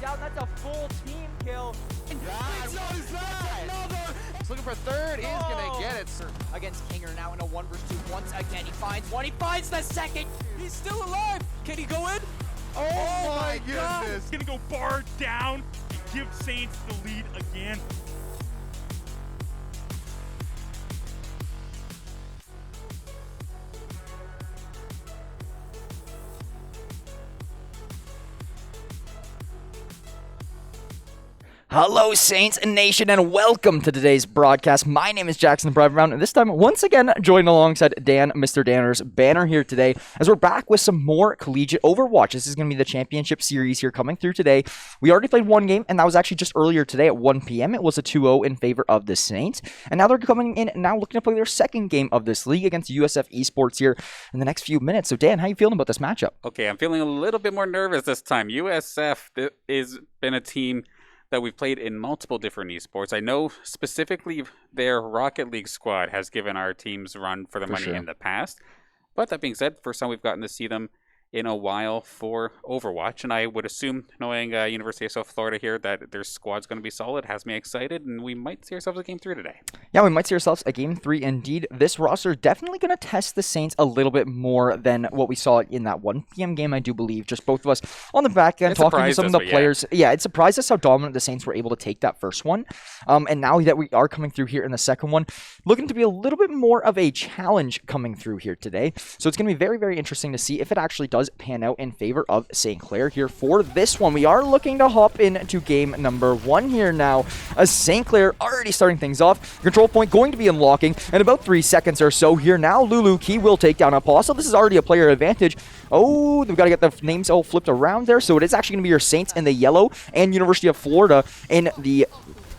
down. That's a full team kill. He's looking for third. He's gonna get it. Against Kinger now in a 1v2 once again. He finds one. He finds the second. He's still alive. Can he go in? Oh my God. goodness. He's gonna go bar down and give Saints the lead again. Hello, Saints Nation, and welcome to today's broadcast. My name is Jackson Brown, and this time, once again, joined alongside Dan, Mr. Danner's Banner here today, as we're back with some more Collegiate Overwatch. This is going to be the championship series here coming through today. We already played one game, and that was actually just earlier today at 1 p.m. It was a 2-0 in favor of the Saints, and now they're coming in now looking to play their second game of this league against USF Esports here in the next few minutes. So, Dan, how you feeling about this matchup? Okay, I'm feeling a little bit more nervous this time. USF has been a team that we've played in multiple different esports. I know specifically their Rocket League squad has given our teams run for the money in the past. But that being said, first time we've gotten to see them in a while for Overwatch, and I would assume, knowing University of South Florida here, that their squad's going to be solid. Has me excited, and we might see ourselves a Game 3 today. Yeah, we might see ourselves a Game 3 indeed. This roster is definitely going to test the Saints a little bit more than what we saw in that 1 p.m. game, I do believe. Just both of us on the back end talking to some of the players. Yeah, it surprised us how dominant the Saints were able to take that first one. And now that we are coming through here in the second one, looking to be a little bit more of a challenge coming through here today. So it's going to be very, very interesting to see if it actually does pan out in favor of St. Clair here for this one. We are looking to hop into game number 1 here now, as St. Clair already starting things off. Control point going to be unlocking in about 3 seconds or so here now. Lulu Key will take down Apostle. This is already a player advantage. Oh, we've got to get the names all flipped around there. So it is actually going to be your Saints in the yellow and University of Florida in the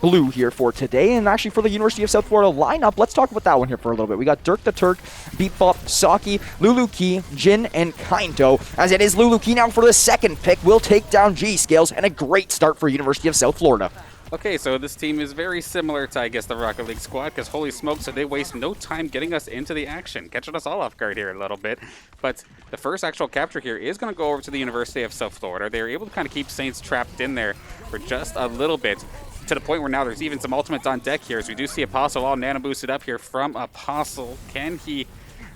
blue here for today. And actually for the University of South Florida lineup, let's talk about that one here for a little bit. We got Dirk the Turk, Beep Bop, Saki, Lulu Key, Jin, and Kainto. As it is Lulu Key now for the second pick, will take down G-Scales, and a great start for University of South Florida. Okay, so this team is very similar to, I guess, the Rocket League squad, because holy smokes, so they waste no time getting us into the action, catching us all off guard here a little bit. But the first actual capture here is going to go over to the University of South Florida. They were able to kind of keep Saints trapped in there for just a little bit, to the point where now there's even some ultimates on deck here. As we do see Apostle all nano boosted up here from Apostle. Can he,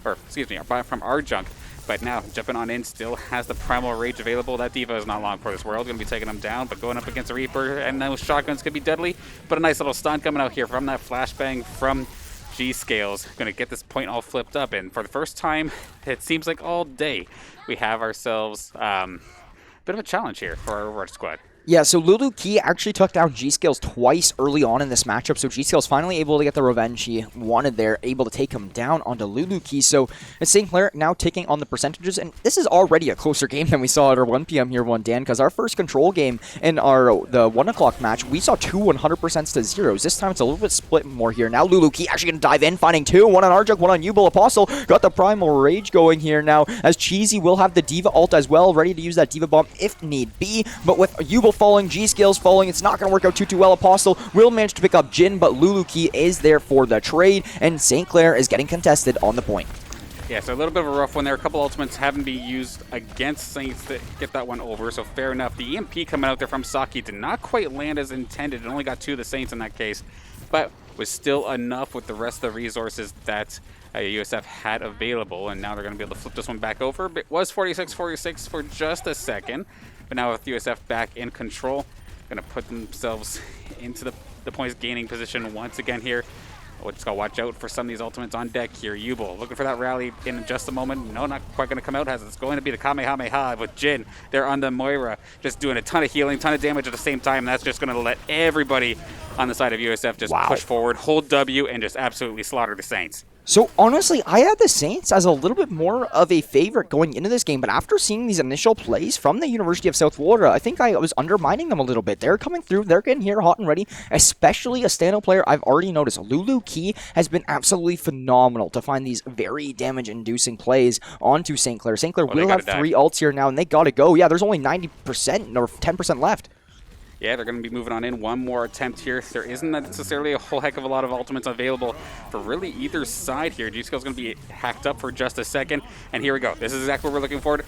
or excuse me, from our junk. But now jumping on in, still has the Primal Rage available. That Diva is not long for this world. Going to be taking him down, but going up against a Reaper, and those shotguns could be deadly. But a nice little stun coming out here from that flashbang from G-Scales. Going to get this point all flipped up. And for the first time, it seems like all day, we have ourselves a bit of a challenge here for our Overwatch squad. Yeah, so Lulu Key actually took down G-Scales twice early on in this matchup, so G-Scales finally able to get the revenge he wanted there, able to take him down onto Lulu Key. So St. Clair now taking on the percentages, and this is already a closer game than we saw at our 1 p.m. here one, Dan, because our first control game in the 1 o'clock match, we saw 2 100% to 0s. This time it's a little bit split more here. Now Lulu Key actually going to dive in, finding 2, 1 on Arjunk, 1 on Ubel. Apostle got the Primal Rage going here now, as Cheesy will have the Diva ult as well, ready to use that Diva Bomb if need be, but with Ubel falling, G-Scales falling, it's not going to work out too well. Apostle will manage to pick up Jin, but Lulu Key is there for the trade, and St. Clair is getting contested on the point. Yeah, so a little bit of a rough one there. A couple ultimates haven't been used against Saints to get that one over, so fair enough. The EMP coming out there from Saki did not quite land as intended. It only got 2 of the Saints in that case, but was still enough with the rest of the resources that USF had available, and now they're going to be able to flip this one back over. It was 46-46 for just a second, but now with USF back in control, going to put themselves into the points gaining position once again here. We'll just got to watch out for some of these ultimates on deck here. Ubel looking for that rally in just a moment. No, not quite going to come out as it's going to be the Kamehameha with Jin. They're on the Moira, just doing a ton of healing, ton of damage at the same time. And that's just going to let everybody on the side of USF just push forward, hold W, and just absolutely slaughter the Saints. So honestly, I had the Saints as a little bit more of a favorite going into this game, but after seeing these initial plays from the University of South Florida, I think I was undermining them a little bit. They're coming through, they're getting here hot and ready, especially a standout player I've already noticed. Lulu Key has been absolutely phenomenal to find these very damage-inducing plays onto St. Clair. St. Clair will have 3 ults here now, and they gotta go. Yeah, there's only 90% or 10% left. Yeah, they're going to be moving on in. One more attempt here. There isn't necessarily a whole heck of a lot of ultimates available for really either side here. G-Skill's going to be hacked up for just a second. And here we go. This is exactly what we're looking for.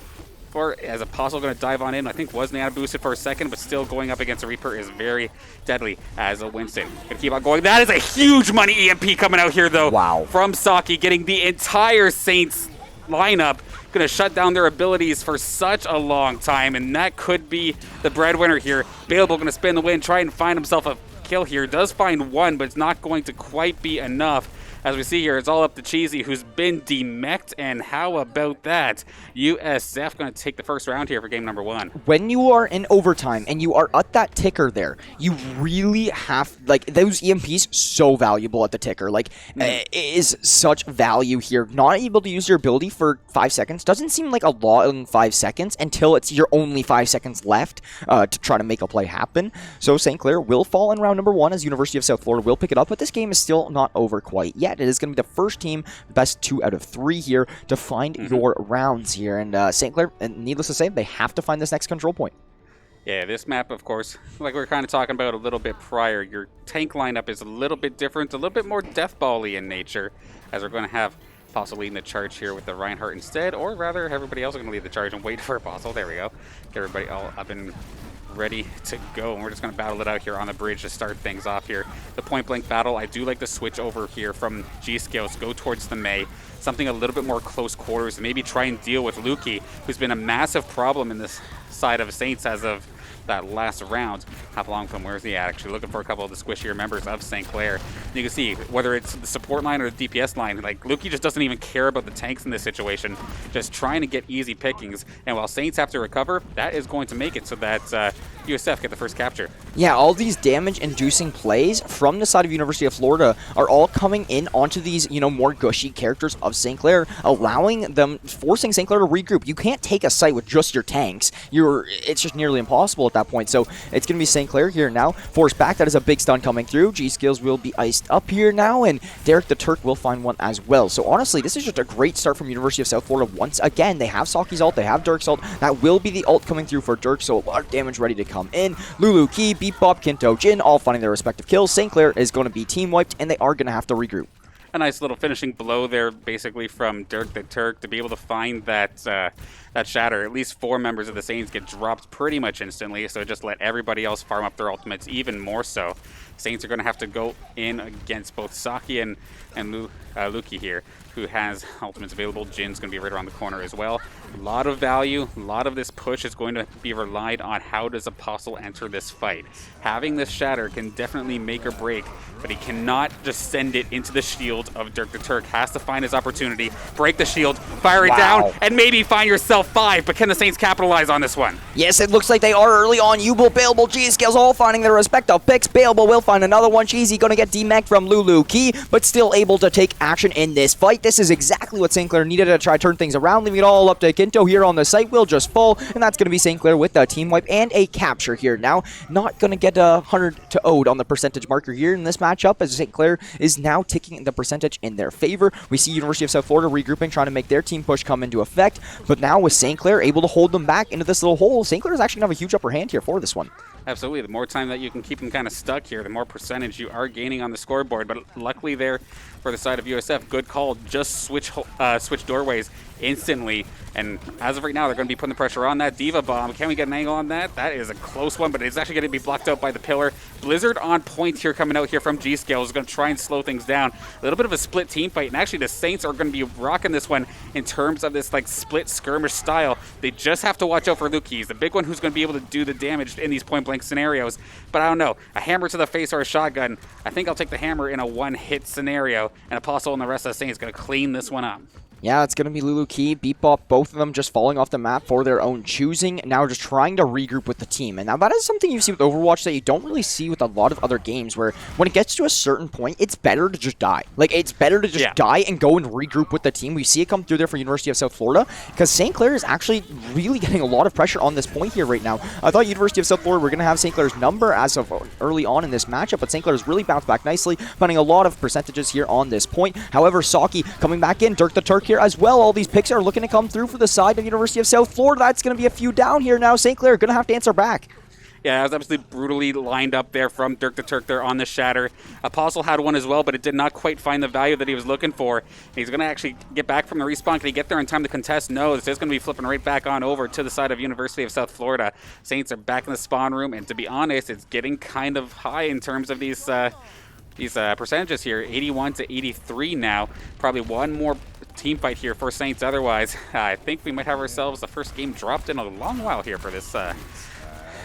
Or as Apostle going to dive on in. I think was Nana boosted for a second, but still going up against a Reaper is very deadly as a Winston. Going to keep on going. That is a huge money EMP coming out here, though. Wow. From Saki, getting the entire Saints lineup. Going to shut down their abilities for such a long time, and that could be the breadwinner here. Baleable going to spin the win, try and find himself a kill here. Does find one, but it's not going to quite be enough. As we see here, it's all up to Cheesy, who's been demeched, and how about that? USF going to take the first round here for game number 1. When you are in overtime and you are at that ticker there, you really have, like, those EMPs so valuable at the ticker. Like, it is such value here. Not able to use your ability for 5 seconds doesn't seem like a lot in 5 seconds until it's your only 5 seconds left to try to make a play happen. So St. Clair will fall in round number 1 as University of South Florida will pick it up, but this game is still not over quite yet. It is going to be the first team, the best 2 out of 3 here, to find your rounds here. And St. Clair, and needless to say, they have to find this next control point. Yeah, this map, of course, like we were kind of talking about a little bit prior, your tank lineup is a little bit different, a little bit more deathball-y in nature, as we're going to have Apostle leading the charge here with the Reinhardt instead, or rather, everybody else is going to lead the charge and wait for Apostle. There we go. Get everybody all up and ready to go, and we're just going to battle it out here on the bridge to start things off here. The point-blank battle, I do like the switch over here from G-Scales, go towards the Mei, something a little bit more close quarters, maybe try and deal with Lukey, who's been a massive problem in this side of Saints as of that last round. Hop along from where's he at? Actually looking for a couple of the squishier members of St. Clair. You can see whether it's the support line or the DPS line, like Lukey just doesn't even care about the tanks in this situation, just trying to get easy pickings. And while Saints have to recover, that is going to make it so that USF get the first capture. Yeah, all these damage-inducing plays from the side of University of Florida are all coming in onto these, more gushy characters of St. Clair, allowing them, forcing St. Clair to regroup. You can't take a site with just your tanks. It's just nearly impossible at that point. So it's going to be St. Clair here now. Forced back, that is a big stun coming through. G-Skills will be iced up here now, and Derek the Turk will find one as well. So honestly, this is just a great start from University of South Florida. Once again, they have Saki's ult, they have Dirk's ult. That will be the ult coming through for Dirk, so a lot of damage ready to come in. Lulu, Key, Beep Bop, Kinto, Jin, all finding their respective kills. St. Clair is going to be team wiped, and they are going to have to regroup. A nice little finishing blow there, basically from Dirk the Turk to be able to find that that shatter. At least 4 members of the Saints get dropped pretty much instantly, so just let everybody else farm up their ultimates even more so. Saints are going to have to go in against both Saki and Lukey here, who has ultimates available. Jin's going to be right around the corner as well. A lot of value, a lot of this push is going to be relied on how does Apostle enter this fight. Having this shatter can definitely make or break, but he cannot just send it into the shield of Dirk the Turk. Has to find his opportunity, break the shield, fire it down, and maybe find yourself 5, but can the Saints capitalize on this one? Yes, it looks like they are early on. Ubel, Baleable, G-Scales all finding their respective picks. Baleable will find another one. Cheesy going to get demeched from Lulu Key, but still able to take action in this fight. This is exactly what St. Clair needed to try to turn things around, leaving it all up to Kinto here on the site. Will just fall, and that's going to be St. Clair with a team wipe and a capture here. Now, not going to get 100 to ode on the percentage marker here in this matchup, as St. Clair is now ticking the percentage in their favor. We see University of South Florida regrouping, trying to make their team push come into effect, but now with St. Clair able to hold them back into this little hole, St. Clair is actually going to have a huge upper hand here for this one. Absolutely. The more time that you can keep them kind of stuck here, the more percentage you are gaining on the scoreboard. But luckily there for the side of USF, good call. Just switch doorways instantly. And as of right now, they're going to be putting the pressure on that Diva Bomb. Can we get an angle on that? That is a close one, but it's actually going to be blocked out by the pillar. Blizzard on point here coming out here from G-Scales is going to try and slow things down. A little bit of a split team fight, and actually the Saints are going to be rocking this one in terms of this like split skirmish style. They just have to watch out for Luke. He's the big one who's going to be able to do the damage in these point-blank scenarios. But I don't know, a hammer to the face or a shotgun. I think I'll take the hammer in a one-hit scenario, and Apostle and the rest of the Saints going to clean this one up. Yeah, it's going to be Lulu Key, Beep Bop, both of them just falling off the map for their own choosing. Now just trying to regroup with the team. And now that is something you see with Overwatch that you don't really see with a lot of other games, where when it gets to a certain point, it's better to just die. Like, it's better to just die and go and regroup with the team. We see it come through there for University of South Florida, because St. Clair is actually really getting a lot of pressure on this point here right now. I thought University of South Florida were going to have St. Clair's number as of early on in this matchup, but St. Clair has really bounced back nicely, finding a lot of percentages here on this point. However, Saki coming back in, Dirk the Turk here as well. All these picks are looking to come through for the side of University of South Florida. That's going to be a few down here now. St. Clair going to have to answer back. Yeah, that was absolutely brutally lined up there from Dirk the Turk there on the Shatter. Apostle had one as well, but it did not quite find the value that he was looking for. And he's going to actually get back from the respawn. Can he get there in time to contest? No, this is going to be flipping right back on over to the side of University of South Florida. Saints are back in the spawn room, and to be honest, it's getting kind of high in terms of these percentages here. 81 to 83 now. Probably one more team fight here for Saints. Otherwise, I think we might have ourselves the first game dropped in a long while here for this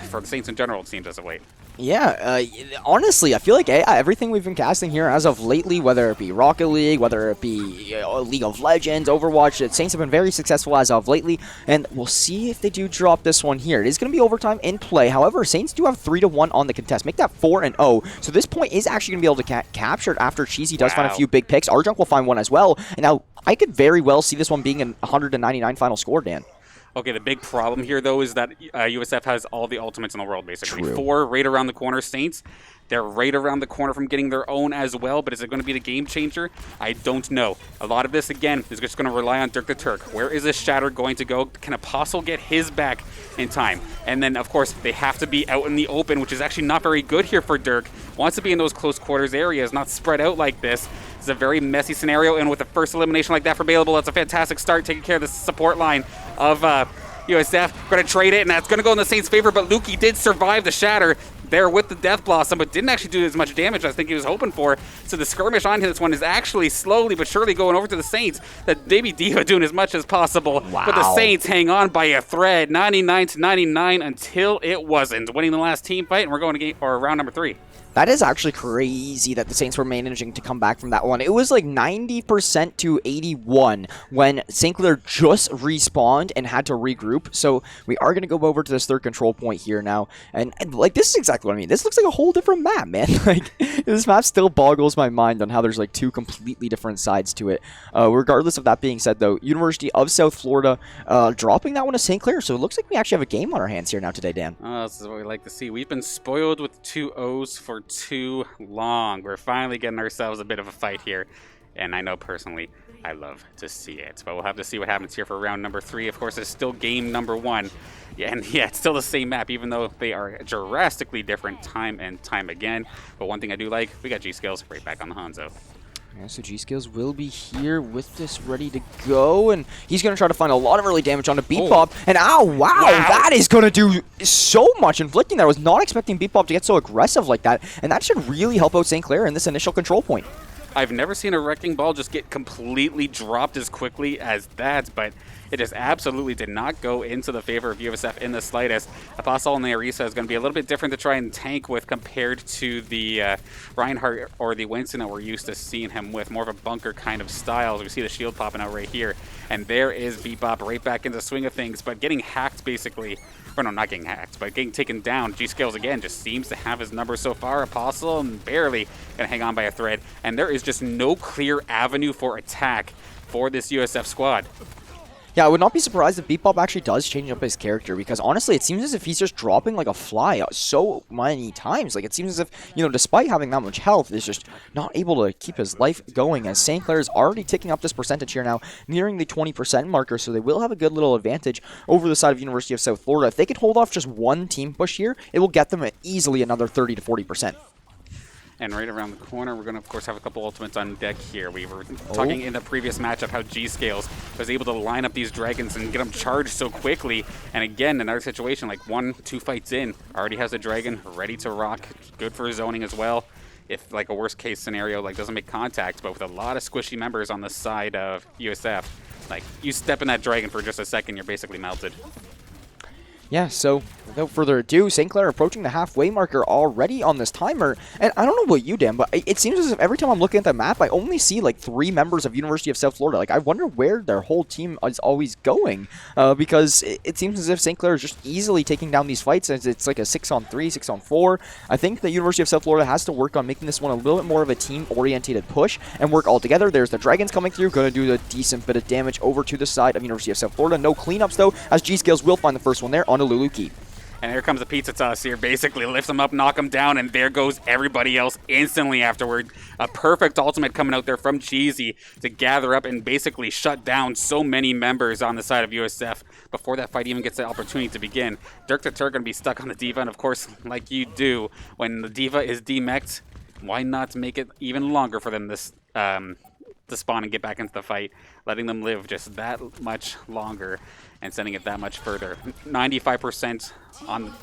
for the Saints in general, it seems, as of late. Yeah, honestly, I feel like everything we've been casting here as of lately, whether it be Rocket League, whether it be League of Legends, Overwatch, the Saints have been very successful as of lately, and we'll see if they do drop this one here. It is going to be overtime in play. However, Saints do have 3-1 on the contest. Make that 4-0. So this point is actually going to be able to capture it after Cheesy does find a few big picks. Arjunk will find one as well. And now I could very well see this one being a 199 final score, Dan. Okay, the big problem here, though, is that USF has all the ultimates in the world, basically. True. 4 right around the corner. Saints, they're right around the corner from getting their own as well, but is it going to be the game changer? I don't know. A lot of this, again, is just going to rely on Dirk the Turk. Where is this Shatter going to go? Can Apostle get his back in time? And then, of course, they have to be out in the open, which is actually not very good here for Dirk. Wants to be in those close quarters areas, not spread out like this. It's a very messy scenario, and with the first elimination like that for Bailable, that's a fantastic start, taking care of the support line of USF. Going to trade it, and that's going to go in the Saints' favor, but Lukey did survive the Shatter there with the Death Blossom, but didn't actually do as much damage as I think he was hoping for. So the skirmish on this one is actually slowly but surely going over to the Saints. That Baby Diva doing as much as possible, but the Saints hang on by a thread, 99 to 99 until it wasn't, winning the last team fight, and we're going to game or round number 3. That is actually crazy that the Saints were managing to come back from that one. It was like 90% to 81 when St. Clair just respawned and had to regroup. So we are going to go over to this third control point here now. And like, this is exactly what I mean. This looks like a whole different map, man. Like, this map still boggles my mind on how there's like 2 completely different sides to it. Regardless of that being said, though, University of South Florida dropping that one to St. Clair. So it looks like we actually have a game on our hands here now today, Dan. This is what we like to see. We've been spoiled with 2 O's for too long. We're finally getting ourselves a bit of a fight here, and I know personally I love to see it, but we'll have to see what happens here for round number 3. Of course, it's still game number 1. Yeah, and yeah, it's still the same map, even though they are drastically different time and time again. But one thing I do like, we got G-Skills right back on the Hanzo. Yeah, so G-Skills will be here with this ready to go, and he's going to try to find a lot of early damage onto Beatbop, and ow, wow, that is going to do so much inflicting that. I was not expecting Beatbop to get so aggressive like that, and that should really help out St. Clair in this initial control point. I've never seen a Wrecking Ball just get completely dropped as quickly as that, but it just absolutely did not go into the favor of USF in the slightest. Apostle and the Arisa is going to be a little bit different to try and tank with compared to the Reinhardt or the Winston that we're used to seeing him with. More of a bunker kind of style. As we see the shield popping out right here. And there is Bebop right back into the swing of things, but getting hacked basically. Or no, not getting hacked, but getting taken down. G-Skills, again, just seems to have his number so far. Apostle and barely going to hang on by a thread. And there is just no clear avenue for attack for this USF squad. Yeah, I would not be surprised if Beatbop actually does change up his character, because honestly, it seems as if he's just dropping like a fly so many times. Like, it seems as if, you know, despite having that much health, he's just not able to keep his life going, as St. Clair is already ticking up this percentage here now, nearing the 20% marker, so they will have a good little advantage over the side of University of South Florida. If they can hold off just one team push here, it will get them easily another 30 to 40%. And right around the corner, we're going to, of course, have a couple ultimates on deck here. We were talking in the previous matchup how G-Scales was able to line up these dragons and get them charged so quickly. And again, another situation, like 1-2 fights in, already has a dragon ready to rock. Good for zoning as well. If, like, a worst-case scenario, like, doesn't make contact, but with a lot of squishy members on the side of USF, like, you step in that dragon for just a second, you're basically melted. Yeah, so without further ado, St. Clair approaching the halfway marker already on this timer. And I don't know about you, Dan, but it seems as if every time I'm looking at the map, I only see like 3 members of University of South Florida. Like, I wonder where their whole team is always going, because it seems as if St. Clair is just easily taking down these fights. As it's like a 6-on-3, 6-on-4. I think the University of South Florida has to work on making this one a little bit more of a team-oriented push and work all together. There's the Dragons coming through, going to do a decent bit of damage over to the side of University of South Florida. No cleanups, though, as G-Scales will find the first one there on Luluki. And here comes the pizza toss here. Basically lifts him up, knock him down, and there goes everybody else instantly afterward. A perfect ultimate coming out there from Cheesy to gather up and basically shut down so many members on the side of USF before that fight even gets the opportunity to begin. Dirk the Turk going to be stuck on the D.Va, and of course, like you do, when the D.Va is demeched, why not make it even longer for them to spawn and get back into the fight, letting them live just that much longer and sending it that much further. 95% on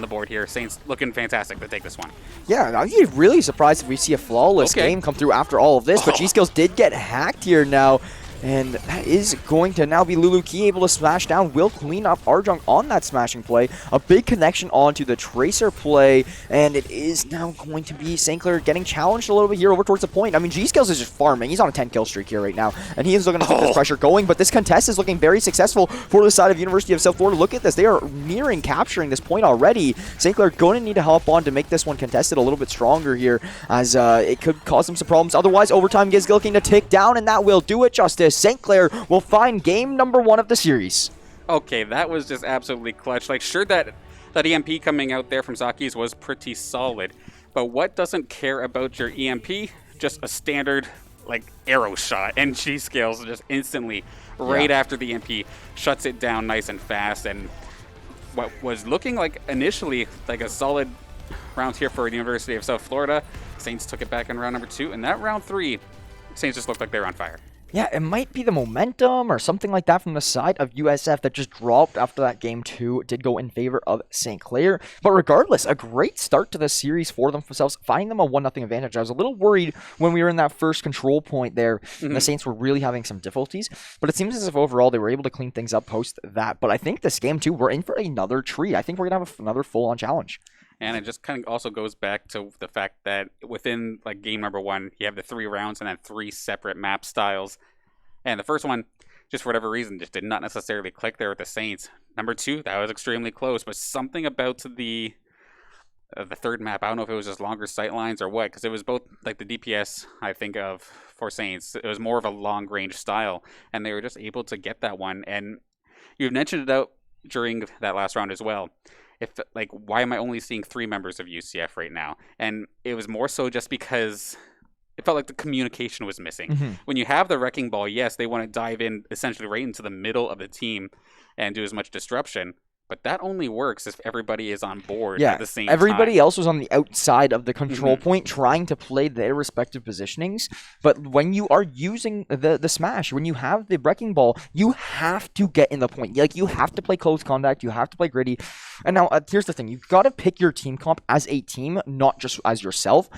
the board here. Saints looking fantastic to take this one. Yeah, I'd be really surprised if we see a flawless game come through after all of this, but G-Skills did get hacked here now. And that is going to now be Lulu Key able to smash down. Will clean up Arjong on that smashing play. A big connection onto the Tracer play. And it is now going to be St. Clair getting challenged a little bit here over towards the point. I mean, G-Skills is just farming. He's on a 10-kill streak here right now. And he is looking to keep this pressure going. But this contest is looking very successful for the side of University of South Florida. Look at this. They are nearing capturing this point already. St. Clair going to need to help on to make this one contested a little bit stronger here, as it could cause them some problems. Otherwise, overtime gives Gilking to tick down, and that will do it justice. St. Clair will find game number 1 of the series. Okay, that was just absolutely clutch. Like, sure, that EMP coming out there from Zaki's was pretty solid, but what doesn't care about your EMP? Just a standard, like, arrow shot, and G-Scales just instantly, right after the EMP, shuts it down nice and fast, and what was looking like initially like a solid round here for the University of South Florida, Saints took it back in round number 2, and that round 3, Saints just looked like they were on fire. Yeah, it might be the momentum or something like that from the side of USF that just dropped after that game 2 did go in favor of St. Clair. But regardless, a great start to the series for themselves, finding them a 1-0 advantage. I was a little worried when we were in that first control point there. The Saints were really having some difficulties, but it seems as if overall they were able to clean things up post that. But I think this game 2, we're in for another treat. I think we're going to have another full-on challenge. And it just kind of also goes back to the fact that within like game number 1, you have the 3 rounds and then 3 separate map styles. And the first one, just for whatever reason, just did not necessarily click there with the Saints. Number 2, that was extremely close, but something about the third map, I don't know if it was just longer sight lines or what, because it was both like the DPS, I think, of for Saints. It was more of a long range style, and they were just able to get that one. And you mentioned it out during that last round as well. If like, why am I only seeing 3 members of UCF right now? And it was more so just because it felt like the communication was missing. When you have the wrecking ball, yes, they want to dive in essentially right into the middle of the team and do as much disruption. But that only works if everybody is on board at the same time. Everybody else was on the outside of the control point trying to play their respective positionings. But when you are using the smash, when you have the wrecking ball, you have to get in the point. Like, you have to play close contact. You have to play gritty. And now, here's the thing. You've got to pick your team comp as a team, not just as yourself.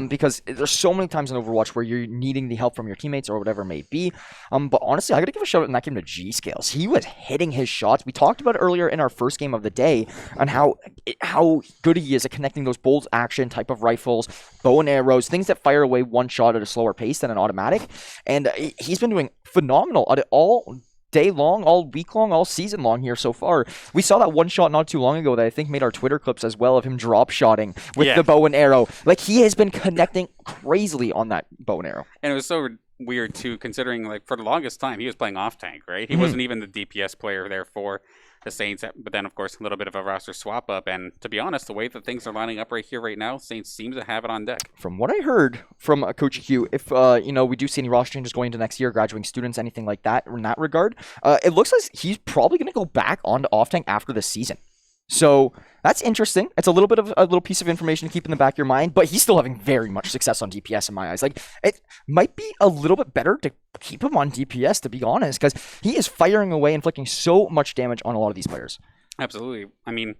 Because there's so many times in Overwatch where you're needing the help from your teammates or whatever it may be. But honestly, I got to give a shout out in that game to G-Scales. He was hitting his shots. We talked about it earlier in our first game of the day on how good he is at connecting those bolt action type of rifles, bow and arrows, things that fire away one shot at a slower pace than an automatic. And he's been doing phenomenal at it all day long, all week long, all season long here so far. We saw that one shot not too long ago that I think made our Twitter clips as well of him drop shotting with the bow and arrow. Like, he has been connecting crazily on that bow and arrow. And it was so weird too, considering like for the longest time he was playing off tank, right? He wasn't even the DPS player there for the Saints, but then of course a little bit of a roster swap up, and to be honest, the way that things are lining up right here right now, Saints seems to have it on deck. From what I heard from Coach Q, if we do see any roster changes going into next year, graduating students, anything like that in that regard, it looks like he's probably going to go back onto off tank after the season. So that's interesting. It's a little piece of information to keep in the back of your mind, but he's still having very much success on DPS in my eyes. Like, it might be a little bit better to keep him on DPS, to be honest, because he is firing away, inflicting so much damage on a lot of these players. Absolutely. I mean,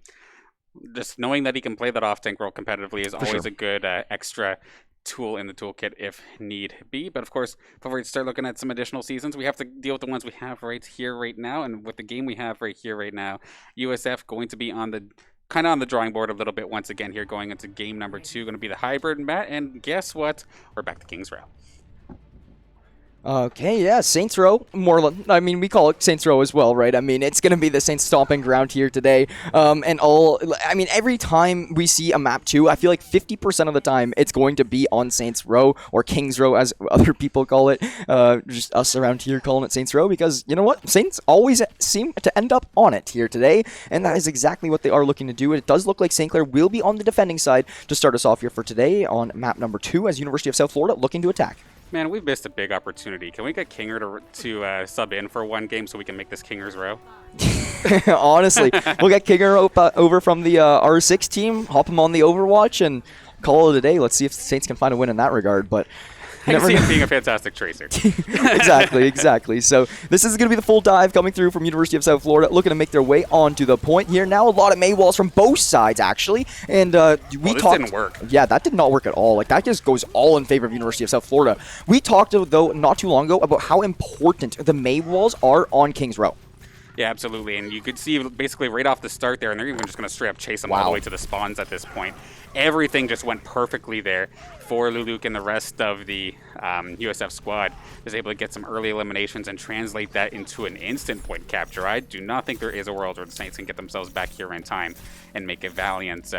just knowing that he can play that off tank role competitively is always a good extra tool in the toolkit if need be. But of course, before we start looking at some additional seasons, we have to deal with the ones we have right here right now, and with the game we have right here right now, USF going to be on the on the drawing board a little bit once again here, going into game number 2, going to be the hybrid mat. And guess what, we're back to King's Route. Okay, yeah, Saints Row, I mean, we call it Saints Row as well, right? I mean, it's going to be the Saints stomping ground here today. I mean, every time we see a map 2, I feel like 50% of the time it's going to be on Saints Row, or Kings Row as other people call it. Just us around here calling it Saints Row, because you know what? Saints always seem to end up on it here today, and that is exactly what they are looking to do. It does look like St. Clair will be on the defending side to start us off here for today on map number 2 as University of South Florida looking to attack. Man, we've missed a big opportunity. Can we get Kinger to sub in for one game so we can make this Kingers Row? Honestly, we'll get Kinger over from the R6 team, hop him on the Overwatch, and call it a day. Let's see if the Saints can find a win in that regard, but... I can see him being a fantastic tracer. Exactly. So this is going to be the full dive coming through from University of South Florida, looking to make their way onto the point here. Now a lot of May walls from both sides, actually. And this didn't work. Yeah, that did not work at all. Like, that just goes all in favor of University of South Florida. We talked, though, not too long ago about how important the May walls are on Kings Row. Yeah, absolutely. And you could see basically right off the start there, and they're even just going to straight up chase them all the way to the spawns at this point. Everything just went perfectly there for Luluk and the rest of the USF squad. Was able to get some early eliminations and translate that into an instant point capture. I do not think there is a world where the Saints can get themselves back here in time and make a valiant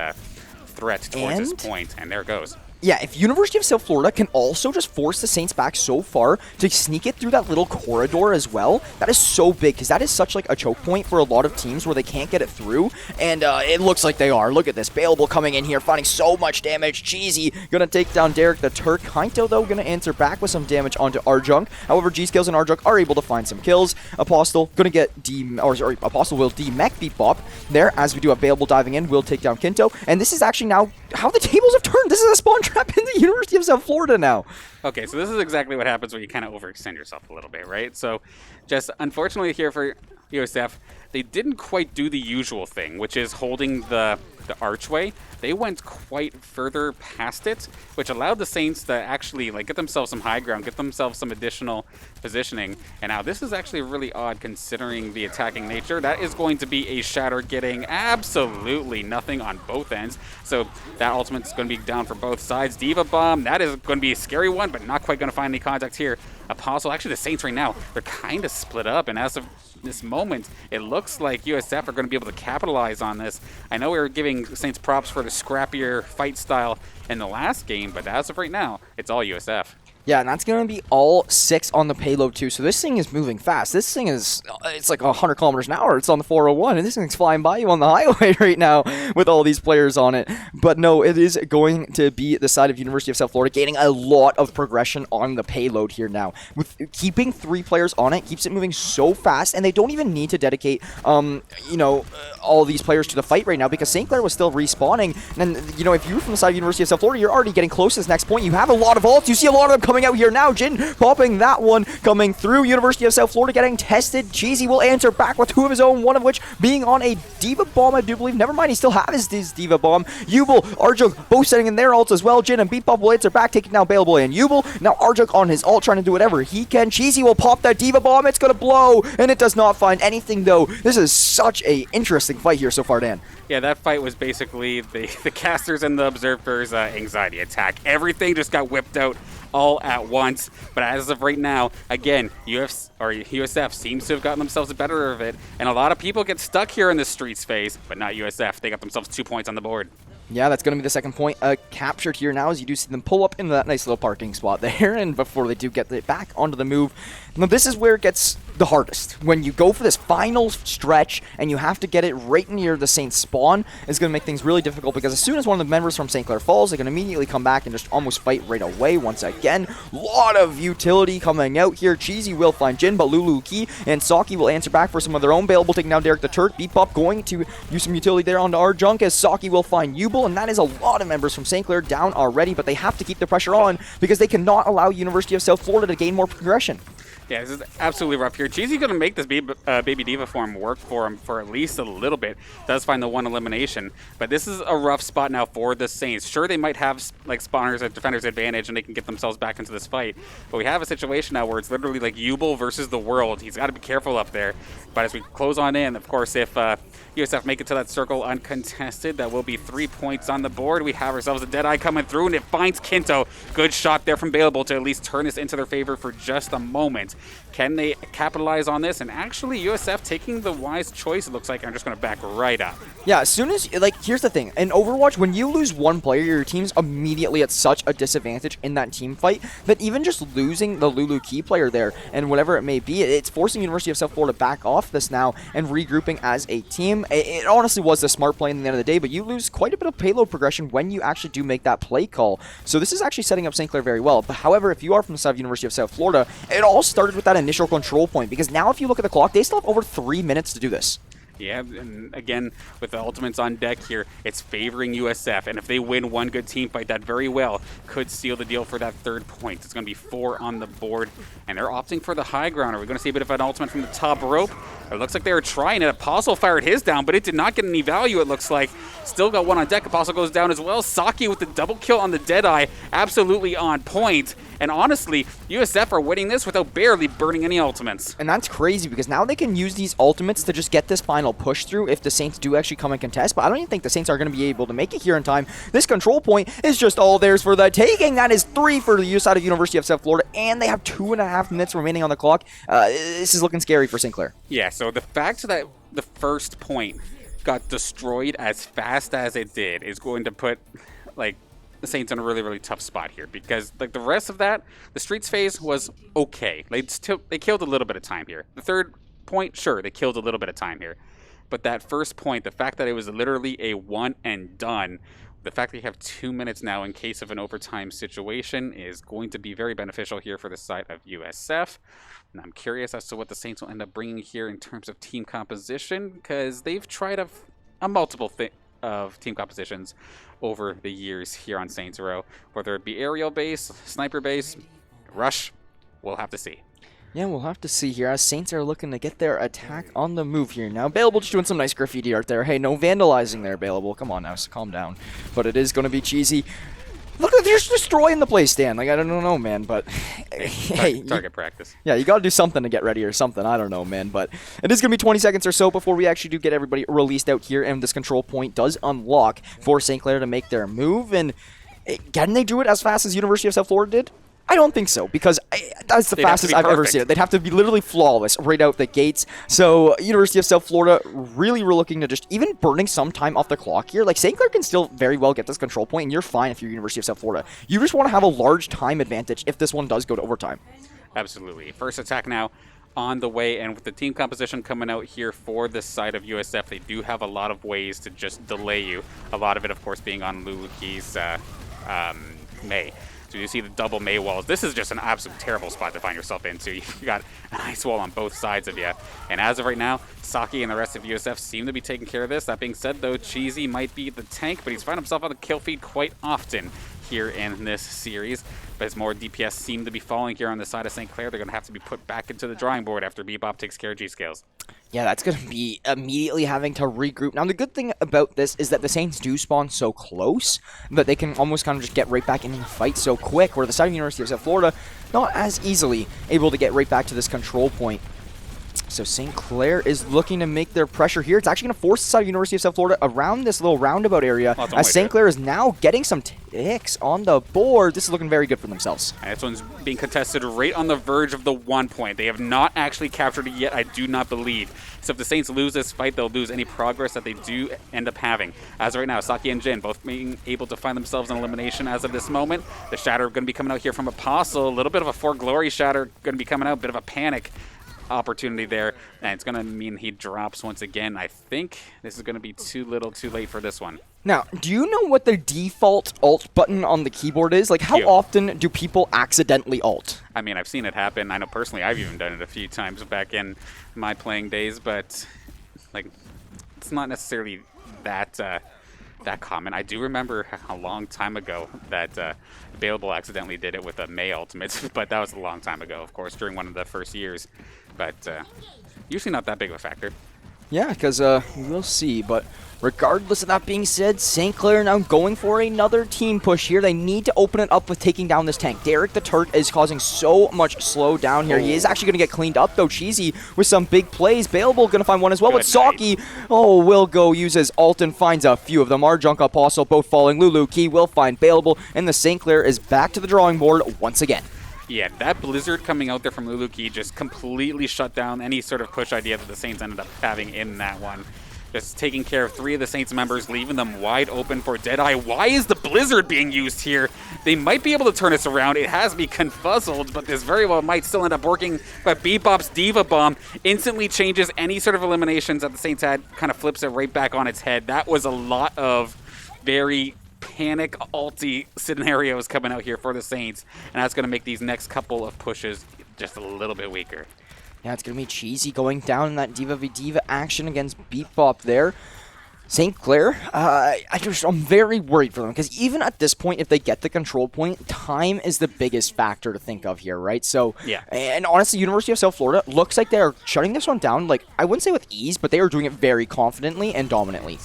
threat towards this point. And there it goes. Yeah, if University of South Florida can also just force the Saints back so far to sneak it through that little corridor as well, that is so big, because that is such like a choke point for a lot of teams where they can't get it through, and it looks like they are. Look at this. Bailable coming in here, finding so much damage. Cheesy gonna take down Derek the Turk. Kaito, though, gonna answer back with some damage onto Arjunk. However, G-Skills and Arjunk are able to find some kills. Apostle gonna get Apostle will de-mech Bebop there, as we do have Bailable diving in, will take down Kinto, and this is actually now how the tables have turned. This is a spawn trap in the University of South Florida now. Okay, so this is exactly what happens when you kind of overextend yourself a little bit, right? So just unfortunately here for USF, they didn't quite do the usual thing, which is holding the archway. They went quite further past it, which allowed the Saints to actually like get themselves some high ground, get themselves some additional positioning. And now this is actually really odd considering the attacking nature. That is going to be a Shatter getting absolutely nothing on both ends. So that ultimate is going to be down for both sides. Diva Bomb, that is going to be a scary one, but not quite going to find any contact here. Apostle, actually the Saints right now, they're kind of split up, and as of this moment, it looks like USF are going to be able to capitalize on this. I know we were giving Saints props for the scrappier fight style in the last game, but as of right now, it's all USF. Yeah, and that's going to be all 6 on the payload, too. So this thing is moving fast. This thing is, it's like 100 kilometers an hour. It's on the 401, and this thing's flying by you on the highway right now with all these players on it. But no, it is going to be the side of University of South Florida gaining a lot of progression on the payload here now. With keeping 3 players on it, keeps it moving so fast, and they don't even need to dedicate, all these players to the fight right now, because St. Clair was still respawning. And, if you're from the side of University of South Florida, you're already getting close to this next point. You have a lot of ults. You see a lot of them coming out here now. Jin popping that one, coming through. University of South Florida getting tested. Cheesy will answer back with 2 of his own, one of which being on a Diva Bomb, I do believe. Never mind, he still has his Diva Bomb. Yubel, Arjunk, both setting in their ults as well. Jin and Bebop will answer back, taking down Bailable and Yubel. Now Arjunk on his ult, trying to do whatever he can. Cheesy will pop that Diva Bomb. It's going to blow, and it does not find anything, though. This is such a interesting fight here so far, Dan. Yeah, that fight was basically the casters and the observers' anxiety attack. Everything just got whipped out all at once. But as of right now, again, USF seems to have gotten themselves the better of it. And a lot of people get stuck here in the streets phase, but not USF. They got themselves 2 points on the board. Yeah, that's going to be the second point captured here now, as you do see them pull up into that nice little parking spot there, and before they do get it back onto the move. Now, this is where it gets the hardest. When you go for this final stretch, and you have to get it right near the Saints spawn, it's going to make things really difficult, because as soon as one of the members from St. Clair falls, they can immediately come back and just almost fight right away once again. Lot of utility coming out here. Cheesy will find Jin, but Lulu Key and Saki will answer back for some of their own. Bailable taking down Derek the Turk. Bebop going to use some utility there onto Arjunk, as Saki will find Yubel, and that is a lot of members from St. Clair down already, but they have to keep the pressure on because they cannot allow University of South Florida to gain more progression. Yeah, this is absolutely rough here. Cheesy's going to make this Baby Diva form work for him for at least a little bit. Does find the one elimination. But this is a rough spot now for the Saints. Sure, they might have like spawners at defender's advantage and they can get themselves back into this fight. But we have a situation now where it's literally like Yubel versus the world. He's got to be careful up there. But as we close on in, of course, if USF make it to that circle uncontested, that will be 3 points on the board. We have ourselves a Deadeye coming through, and it finds Kinto. Good shot there from Baleable to at least turn this into their favor for just a moment. Can they capitalize on this? And actually, USF taking the wise choice, it looks like. I'm just going to back right up. Yeah, as soon as, like, here's the thing. In Overwatch, when you lose one player, your team's immediately at such a disadvantage in that team fight that even just losing the Lulu key player there and whatever it may be, it's forcing University of South Florida back off this now and regrouping as a team. It honestly was the smart play in the end of the day, but you lose quite a bit of payload progression when you actually do make that play call. So this is actually setting up St. Clair very well. But however, if you are from the side of University of South Florida, it all started with that initial control point, because now if you look at the clock, they still have over 3 minutes to do this. Yeah, and again, with the ultimates on deck here, it's favoring USF. And if they win one good team fight, that very well could seal the deal for that 3rd point. It's going to be 4 on the board, and they're opting for the high ground. Are we going to see a bit of an ultimate from the top rope? It looks like they were trying it. Apostle fired his down, but it did not get any value, it looks like. Still got one on deck. Apostle goes down as well. Saki with the double kill on the Deadeye, absolutely on point. And honestly, USF are winning this without barely burning any ultimates. And that's crazy, because now they can use these ultimates to just get this final push through if the Saints do actually come and contest. But I don't even think the Saints are going to be able to make it here in time. This control point is just all theirs for the taking. That is 3 for the U side of University of South Florida, and they have 2.5 minutes remaining on the clock. This is looking scary for St. Clair. Yeah, so the fact that the first point got destroyed as fast as it did is going to put, like, the Saints in a really, really tough spot here, because like the rest of that, the streets phase was okay. They killed a little bit of time here. The 3rd point, sure, they killed a little bit of time here. But that first point, the fact that it was literally a one and done, the fact that you have 2 minutes now in case of an overtime situation is going to be very beneficial here for the side of USF. And I'm curious as to what the Saints will end up bringing here in terms of team composition, because they've tried a multiple of team compositions over the years here on Saints Row. Whether it be aerial base, sniper base, rush, we'll have to see. Yeah, we'll have to see here as Saints are looking to get their attack on the move here now. Baleable just doing some nice graffiti art there. Hey, no vandalizing there, Baleable. Come on now, so calm down. But it is going to be cheesy. Look, they're just destroying the play stand. Like, I don't know, man, but hey, target practice. Yeah, you got to do something to get ready or something. I don't know, man, but it is going to be 20 seconds or so before we actually do get everybody released out here, and this control point does unlock for St. Clair to make their move. And can they do it as fast as University of South Florida did? I don't think so, because that's the fastest I've ever seen it. They'd have to be literally flawless right out the gates. So University of South Florida really were looking to just even burning some time off the clock here. Like, St. Clair can still very well get this control point, and you're fine if you're University of South Florida. You just want to have a large time advantage if this one does go to overtime. Absolutely. First attack now on the way, and with the team composition coming out here for this side of USF, they do have a lot of ways to just delay you. A lot of it, of course, being on Luluki's May. So you see the double May walls. This is just an absolute terrible spot to find yourself into. You've got an ice wall on both sides of you. And as of right now, Saki and the rest of USF seem to be taking care of this. That being said, though, Cheesy might be the tank, but he's found himself on the kill feed quite often here in this series. But as more DPS seem to be falling here on the side of St. Clair, they're going to have to be put back into the drawing board after Bebop takes care of G-Scales. Yeah, that's going to be immediately having to regroup. Now, the good thing about this is that the Saints do spawn so close that they can almost kind of just get right back into the fight so quick, where the side of University of South Florida not as easily able to get right back to this control point. So St. Clair is looking to make their pressure here. It's actually going to force the side of University of South Florida around this little roundabout area, as St. Clair is now getting some ticks on the board. This is looking very good for themselves. And this one's being contested right on the verge of the 1 point. They have not actually captured it yet, I do not believe. So if the Saints lose this fight, they'll lose any progress that they do end up having. As of right now, Saki and Jin both being able to find themselves in elimination as of this moment. The Shatter going to be coming out here from Apostle. A little bit of a For Glory Shatter going to be coming out, a bit of a panic opportunity there, and it's going to mean he drops once again. I think this is going to be too little too late for this one. Now, do you know what the default alt button on the keyboard is? Like, how often do people accidentally alt? I mean, I've seen it happen. I know personally I've even done it a few times back in my playing days, but like, it's not necessarily that that comment. I do remember a long time ago that Available accidentally did it with a May Ultimates, but that was a long time ago, of course, during one of the first years. But usually not that big of a factor. Yeah, because we'll see. But regardless of that being said, St. Clair now going for another team push here. They need to open it up with taking down this tank. Derek the Turk is causing so much slowdown here. He is actually going to get cleaned up, though. Cheesy with some big plays. Bailable going to find one as well. But Saki, will go uses ult and finds a few of them. Arjunk Apostle both falling. Lulu Key will find Bailable. And the St. Clair is back to the drawing board once again. Yeah, that Blizzard coming out there from Lulu Key just completely shut down any sort of push idea that the Saints ended up having in that one. Just taking care of 3 of the Saints members, leaving them wide open for Deadeye. Why is the Blizzard being used here? They might be able to turn this around. It has me confuzzled, but this very well might still end up working. But Bebop's Diva Bomb instantly changes any sort of eliminations that the Saints had, kind of flips it right back on its head. That was a lot of very panic ulti scenarios coming out here for the Saints, and that's going to make these next couple of pushes just a little bit weaker. Yeah, it's going to be Cheesy going down in that Diva v Diva action against Bebop there. St. Clair, I'm very worried for them, because even at this point, if they get the control point, time is the biggest factor to think of here, right? So, yeah. And honestly, University of South Florida looks like they're shutting this one down, like, I wouldn't say with ease, but they are doing it very confidently and dominantly.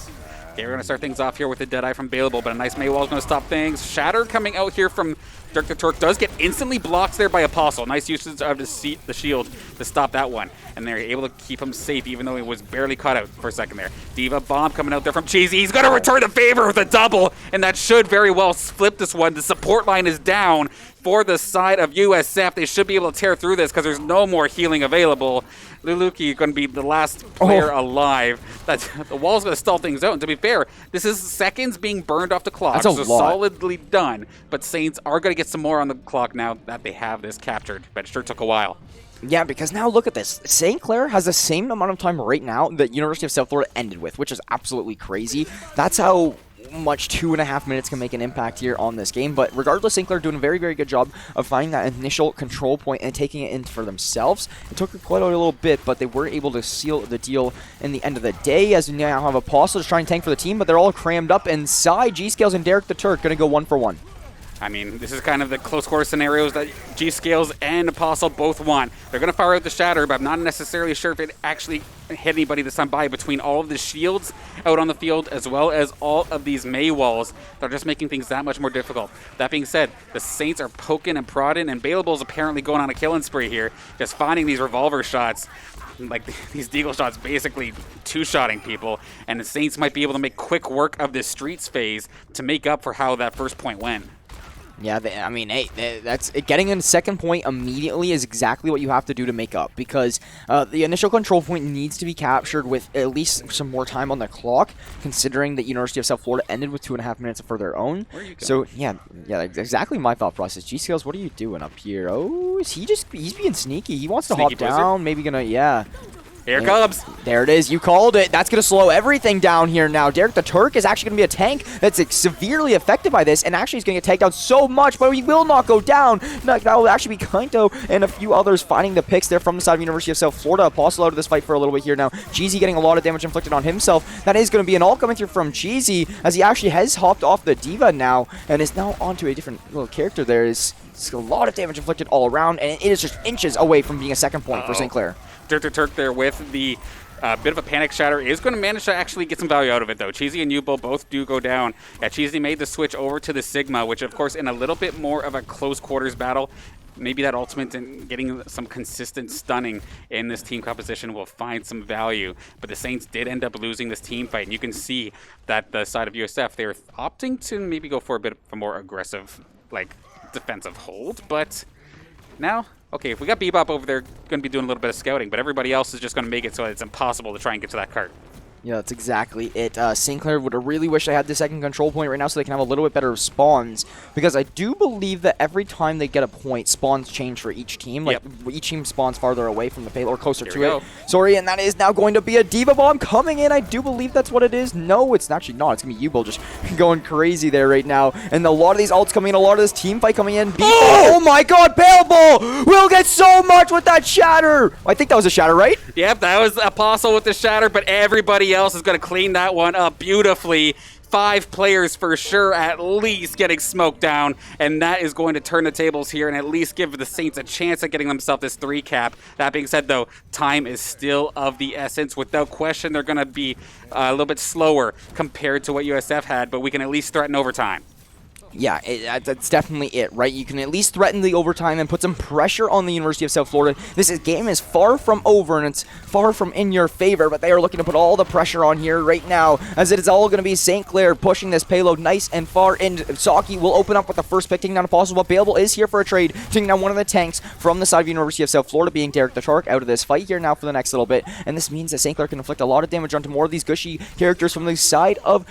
Okay, we're going to start things off here with the Deadeye from Bailable, but a nice Maywall's going to stop things. Shatter coming out here from Dirk the Turk does get instantly blocked there by Apostle. Nice usage of the shield to stop that one. And they're able to keep him safe, even though he was barely caught out for a second there. Diva Bomb coming out there from Cheesy. He's going to return the favor with a double, and that should very well flip this one. The support line is down for the side of USF. They should be able to tear through this because there's no more healing available. Luluki going to be the last player alive. The wall's going to stall things out. And to be fair, this is seconds being burned off the clock. That's a so lot. Solidly done. But Saints are going to get some more on the clock now that they have this captured. But it sure took a while. Yeah, because now look at this. St. Clair has the same amount of time right now that University of South Florida ended with, which is absolutely crazy. That's how much 2.5 minutes can make an impact here on this game. But regardless, St. Clair doing a very, very good job of finding that initial control point and taking it in for themselves. It took quite a little bit, but they were able to seal the deal in the end of the day, as we now have Apostle to try and tank for the team, but they're all crammed up inside. G-Scales and Derek the Turk going to go 1 for 1. I mean, this is kind of the close quarter scenarios that G-Scales and Apostle both want. They're going to fire out the Shatter, but I'm not necessarily sure if it actually hit anybody this time by between all of the shields out on the field as well as all of these May walls. They're just making things that much more difficult. That being said, the Saints are poking and prodding, and Bailable's apparently going on a killing spree here, just finding these revolver shots. Like these deagle shots basically two-shotting people, and the Saints might be able to make quick work of this streets phase to make up for how that first point went. Yeah, I mean, hey, that's getting a second point immediately is exactly what you have to do to make up, because the initial control point needs to be captured with at least some more time on the clock, considering that University of South Florida ended with 2.5 minutes for their own. Where are you going? So yeah, exactly my thought process. G-Scales, what are you doing up here? Oh, he's being sneaky. He wants to Sneaky hop down, maybe gonna, yeah. Here it comes. There it is. You called it. That's going to slow everything down here now. Derek the Turk is actually going to be a tank that's severely affected by this, and actually he's going to get tagged down so much, but he will not go down. That will actually be Kaito and a few others finding the picks there from the side of University of South Florida. Apostle out of this fight for a little bit here now. Jeezy getting a lot of damage inflicted on himself. That is going to be an all coming through from Jeezy, as he actually has hopped off the Diva now and is now onto a different little character there. It's a lot of damage inflicted all around, and it is just inches away from being a second point for St. Clair. Dirk the Turk there with the bit of a panic shatter is going to manage to actually get some value out of it, though. Cheesy and Yubo both do go down. Yeah, Cheesy made the switch over to the Sigma, which, of course, in a little bit more of a close quarters battle, maybe that ultimate and getting some consistent stunning in this team composition will find some value. But the Saints did end up losing this team fight, and you can see that the side of USF, they're opting to maybe go for a bit of a more aggressive, like, defensive hold. But now, okay, if we got Bebop over there, going to be doing a little bit of scouting, but everybody else is just going to make it so it's impossible to try and get to that cart. Yeah, that's exactly it. St. Clair would have really wished I had the second control point right now so they can have a little bit better spawns, because I do believe that every time they get a point, spawns change for each team. Like, each team spawns farther away from the payload, or closer to it. Sorry, and that is now going to be a Diva Bomb coming in. I do believe that's what it is. No, it's actually not. It's going to be Yubo just going crazy there right now. And a lot of these ults coming in, a lot of this team fight coming in. Oh my god, Pale will get so much with that Shatter! I think that was a Shatter, right? Yep, that was Apostle with the Shatter, but everybody else is going to clean that one up beautifully. 5 players for sure at least getting smoked down, and that is going to turn the tables here and at least give the Saints a chance at getting themselves this 3 cap. That being said, though, time is still of the essence. Without question, they're going to be a little bit slower compared to what USF had, but we can at least threaten overtime. Yeah, that's definitely it, right? You can at least threaten the overtime and put some pressure on the University of South Florida. Game is far from over, and it's far from in your favor, but they are looking to put all the pressure on here right now, as it is all going to be St. Clair pushing this payload nice and far in. Saki will open up with the first pick, taking down a possible, but Baleable is here for a trade, taking down one of the tanks from the side of University of South Florida, being Derek the Shark out of this fight here now for the next little bit, and this means that St. Clair can inflict a lot of damage onto more of these gushy characters from the side of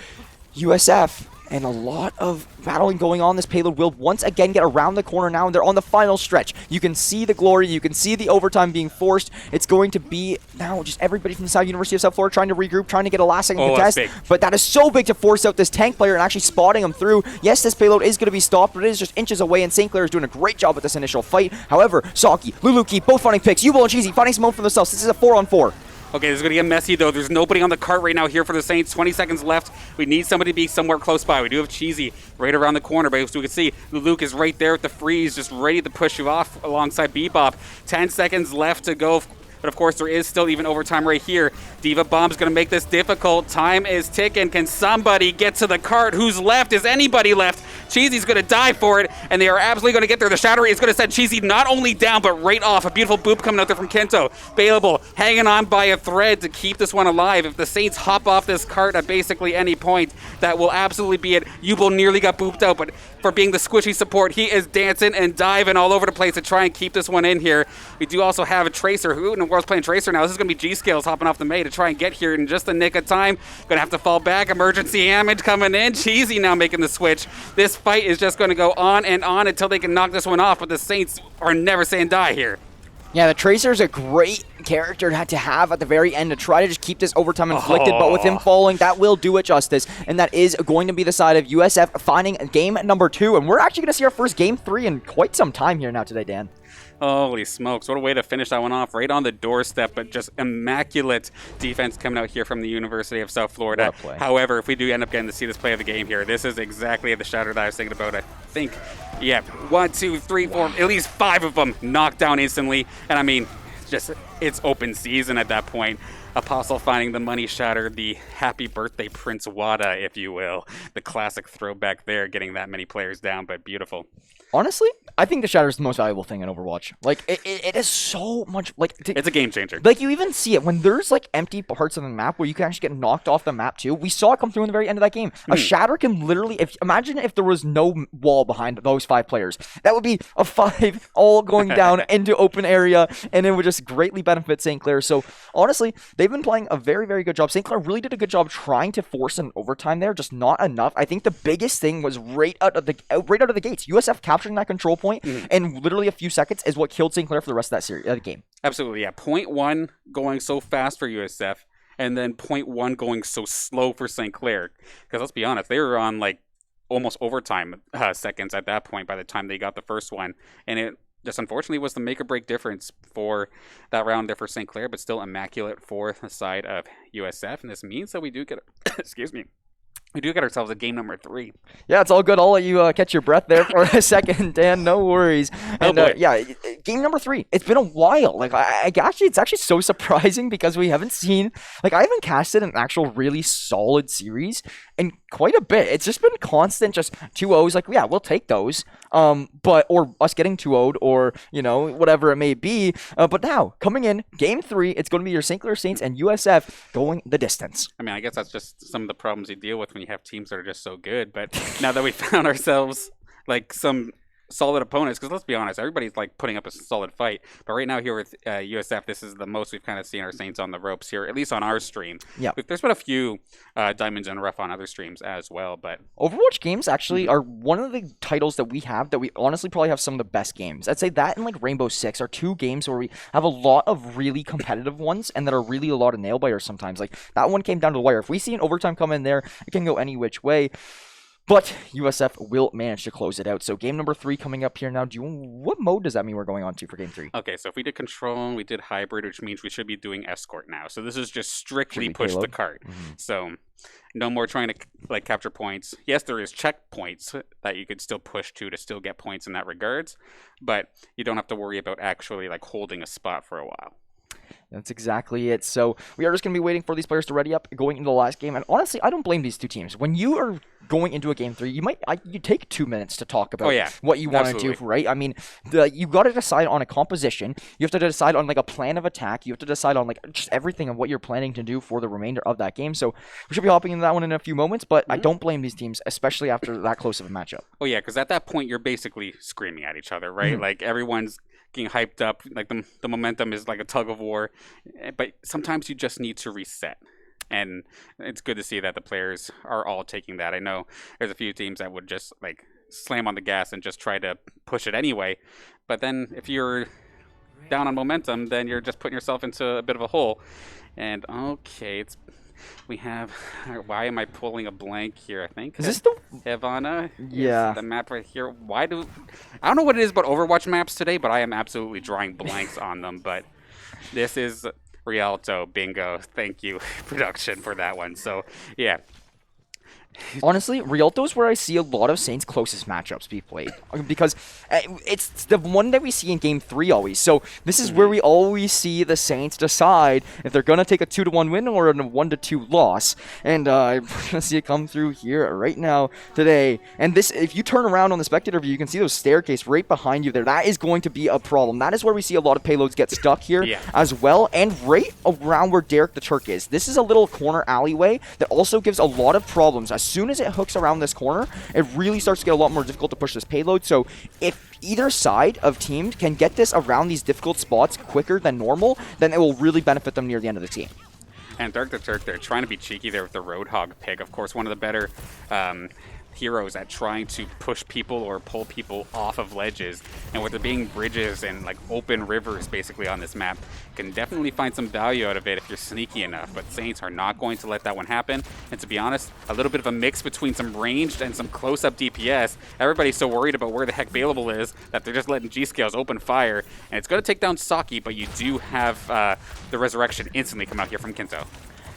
USF. And a lot of battling going on. This payload will once again get around the corner now, and they're on the final stretch. You can see the glory. You can see the overtime being forced. It's going to be now just everybody from the side of University of South Florida trying to regroup, trying to get a last-second contest. But that is so big to force out this tank player and actually spotting him through. Yes, this payload is going to be stopped, but it is just inches away, and St. Clair is doing a great job with this initial fight. However, Saki, Luluki, both finding picks. Yubel and Cheesy finding some own for themselves. This is a 4-on-4. Okay, this is going to get messy, though. There's nobody on the cart right now here for the Saints. 20 seconds left. We need somebody to be somewhere close by. We do have Cheesy right around the corner, but as we can see, Luke is right there with the freeze, just ready to push you off alongside Bebop. 10 seconds left to go. But of course, there is still even overtime right here. Diva Bomb's going to make this difficult. Time is ticking. Can somebody get to the cart? Who's left? Is anybody left? Cheesy's going to die for it, and they are absolutely going to get there. The Shatter is going to set Cheesy not only down, but right off. A beautiful boop coming out there from Kento. Baleable, hanging on by a thread to keep this one alive. If the Saints hop off this cart at basically any point, that will absolutely be it. Yubel nearly got booped out, but for being the squishy support, he is dancing and diving all over the place to try and keep this one in here. We do also have a Tracer. Who in the world's playing Tracer now? This is going to be G-Scales hopping off the May to try and get here in just the nick of time. Going to have to fall back. Emergency damage coming in. Cheesy now making the switch. This fight is just going to go on and on until they can knock this one off, but the Saints are never saying die here. Yeah, the Tracer is a great character to have at the very end to try to just keep this overtime inflicted, but with him falling, that will do it justice, and that is going to be the side of USF finding game number 2, and we're actually going to see our first game 3 in quite some time here now today, Dan. Holy smokes, what a way to finish that one off, right on the doorstep, but just immaculate defense coming out here from the University of South Florida. However, if we do end up getting to see this play of the game here, this is exactly the shatter that I was thinking about. I think, yeah, 1, 2, 3, 4, at least 5 of them knocked down instantly, and I mean, just it's open season at that point. Apostle finding the money shatter, the happy birthday Prince Wada, if you will. The classic throwback there, getting that many players down, but beautiful. Honestly, I think the shatter is the most valuable thing in Overwatch. Like, it is so much, like... It's a game changer. Like, you even see it when there's, like, empty parts of the map where you can actually get knocked off the map, too. We saw it come through in the very end of that game. A shatter can literally... Imagine if there was no wall behind those 5 players. That would be a 5 all going down into open area, and it would just greatly benefit St. Clair. So, honestly, they've been playing a very, very good job. St. Clair really did a good job trying to force an overtime there, just not enough. I think the biggest thing was right out of the gates. USF capturing that control point, and literally a few seconds is what killed St. Clair for the rest of that series, game. Absolutely, yeah. Point 1 going so fast for USF, and then point 1 going so slow for St. Clair. Because let's be honest, they were on like almost overtime seconds at that point by the time they got the first one, and it just unfortunately was the make or break difference for that round there for St. Clair, but still immaculate for the side of USF, and this means that we do get excuse me. We do get ourselves a game number 3. Yeah, it's all good. I'll let you catch your breath there for a second, Dan. No worries. And yeah, game number 3. It's been a while. Like, it's actually so surprising because we haven't seen, like, I haven't casted an actual really solid series in quite a bit. It's just been constant, just 2-0s. Like, yeah, we'll take those. Or us getting 2-0'd, or, you know, whatever it may be. But now, coming in, game 3, it's going to be your St. Clair Saints and USF going the distance. I mean, I guess that's just some of the problems you deal with when you have teams that are just so good. But now that we found ourselves like some solid opponents, because let's be honest, everybody's like putting up a solid fight, but right now here with USF, this is the most we've kind of seen our Saints on the ropes here, at least on our stream. Yeah, there's been a few diamonds in rough on other streams as well, but Overwatch games actually are one of the titles that we have that we honestly probably have some of the best games. I'd say that and like Rainbow Six are 2 games where we have a lot of really competitive ones and that are really a lot of nail biters sometimes. Like that one came down to the wire. If we see an overtime come in there, it can go any which way. But USF will manage to close it out. So game number 3 coming up here now. What mode does that mean we're going on to for game 3? Okay, so if we did control and we did hybrid, which means we should be doing escort now. So this is just strictly push payload? the cart. So no more trying to like capture points. Yes, there is checkpoints that you could still push to still get points in that regards, but you don't have to worry about actually like holding a spot for a while. That's exactly it. So we are just going to be waiting for these players to ready up going into the last game. And honestly, I don't blame these two teams. When you are going into a game 3, you take 2 minutes to talk about what you want to do, right? I mean, you got to decide on a composition. You have to decide on like a plan of attack. You have to decide on like just everything of what you're planning to do for the remainder of that game. So we should be hopping into that one in a few moments. But I don't blame these teams, especially after that close of a matchup. Oh yeah, because at that point you're basically screaming at each other, right? Like everyone's getting hyped up, like the momentum is like a tug of war, but sometimes you just need to reset, and it's good to see that the players are all taking that. I know there's a few teams that would just like slam on the gas and just try to push it anyway, but then if you're down on momentum, then you're just putting yourself into a bit of a hole. And okay, we have, why am I pulling a blank here? I think is this the Havana? Yeah, the map right here. I don't know what it is about Overwatch maps today, but I am absolutely drawing blanks on them. But this is Rialto. Bingo. Thank you, production, for that one. So yeah. Honestly, Rialto is where I see a lot of Saints' closest matchups be played, because it's the one that we see in Game 3 always. So this is where we always see the Saints decide if they're going to take a 2-1 win or a 1-2 loss. And I'm going to see it come through here right now today. And this, if you turn around on the spectator view, you can see those staircase right behind you there. That is going to be a problem. That is where we see a lot of payloads get stuck here as well. And right around where Derek the Turk is. This is a little corner alleyway that also gives a lot of problems. As soon as it hooks around this corner, it really starts to get a lot more difficult to push this payload. So if either side of teams can get this around these difficult spots quicker than normal, then it will really benefit them near the end of the game. And Dark the Turk, they're trying to be cheeky there with the Roadhog pick. Of course, one of the better heroes at trying to push people or pull people off of ledges. And with there being bridges and like open rivers basically on this map, you can definitely find some value out of it if you're sneaky enough. But Saints are not going to let that one happen. And to be honest, a little bit of a mix between some ranged and some close-up DPS. Everybody's so worried about where the heck Bailable is that they're just letting G-Scales open fire. And it's going to take down Saki, but you do have the Resurrection instantly come out here from Kinto.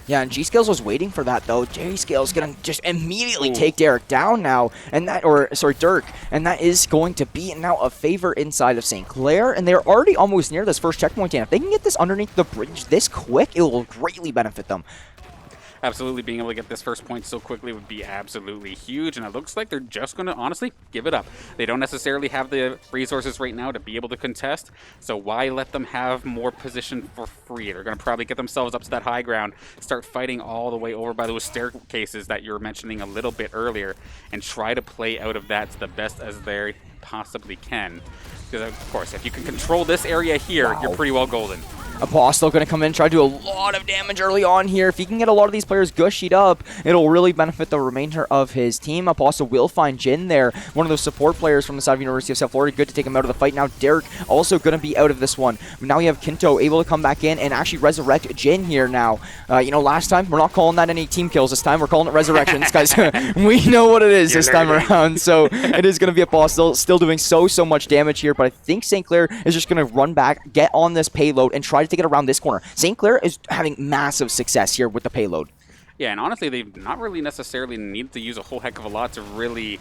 Yeah, and G-Scales was waiting for that, though. G-Scales going to just immediately take Derek down now, and Dirk, and that is going to be now a favor inside of St. Clair, and they're already almost near this first checkpoint, and if they can get this underneath the bridge this quick, it will greatly benefit them. Absolutely, being able to get this first point so quickly would be absolutely huge, and it looks like they're just going to honestly give it up. They don't necessarily have the resources right now to be able to contest, so why let them have more position for free? They're going to probably get themselves up to that high ground, start fighting all the way over by those staircases that you were mentioning a little bit earlier, and try to play out of that to the best as they possibly can. Because, of course, if you can control this area here, you're pretty well golden. Apostle going to come in and try to do a lot of damage early on here. If he can get a lot of these players gushied up, it'll really benefit the remainder of his team. Apostle will find Jin there, one of those support players from the side of University of South Florida. Good to take him out of the fight. Now Derek also going to be out of this one. Now we have Kinto able to come back in and actually resurrect Jin here now. Last time, we're not calling that any team kills. This time, we're calling it resurrections because we know what it is this time around. So it is going to be Apostle still doing so much damage here, but I think St. Clair is just going to run back, get on this payload, and try to take it around this corner. St. Clair is having massive success here with the payload. Yeah, and honestly, they've not really necessarily needed to use a whole heck of a lot to really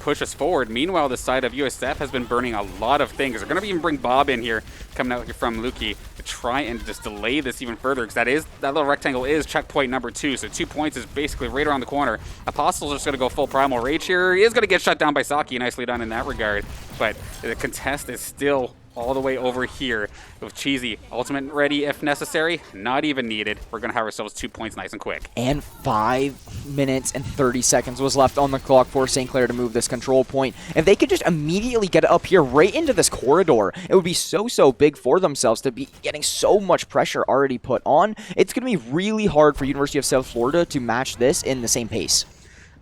push us forward. Meanwhile, the side of USF has been burning a lot of things. They're going to even bring Bob in here, coming out here from Lukey, to try and just delay this even further, because that little rectangle is checkpoint number 2, so 2 points is basically right around the corner. Apostle's just going to go full Primal Rage here. He is going to get shut down by Saki, nicely done in that regard, but the contest is still all the way over here with Cheesy. Ultimate ready if necessary, not even needed. We're going to have ourselves 2 points nice and quick. And 5 minutes and 30 seconds was left on the clock for St. Clair to move this control point. If they could just immediately get up here right into this corridor, it would be so big for themselves to be getting so much pressure already put on. It's going to be really hard for University of South Florida to match this in the same pace.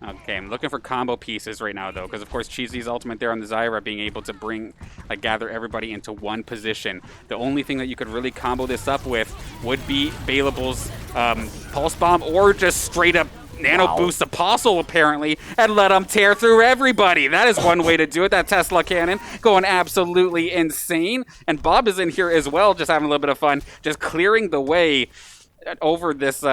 Okay, I'm looking for combo pieces right now, though, because, of course, Cheesy's ultimate there on the Zyra being able to gather everybody into one position. The only thing that you could really combo this up with would be Bailable's Pulse Bomb or just straight up Nano Boost Apostle, apparently, and let him tear through everybody. That is one way to do it. That Tesla cannon going absolutely insane. And Bob is in here as well, just having a little bit of fun, just clearing the way over this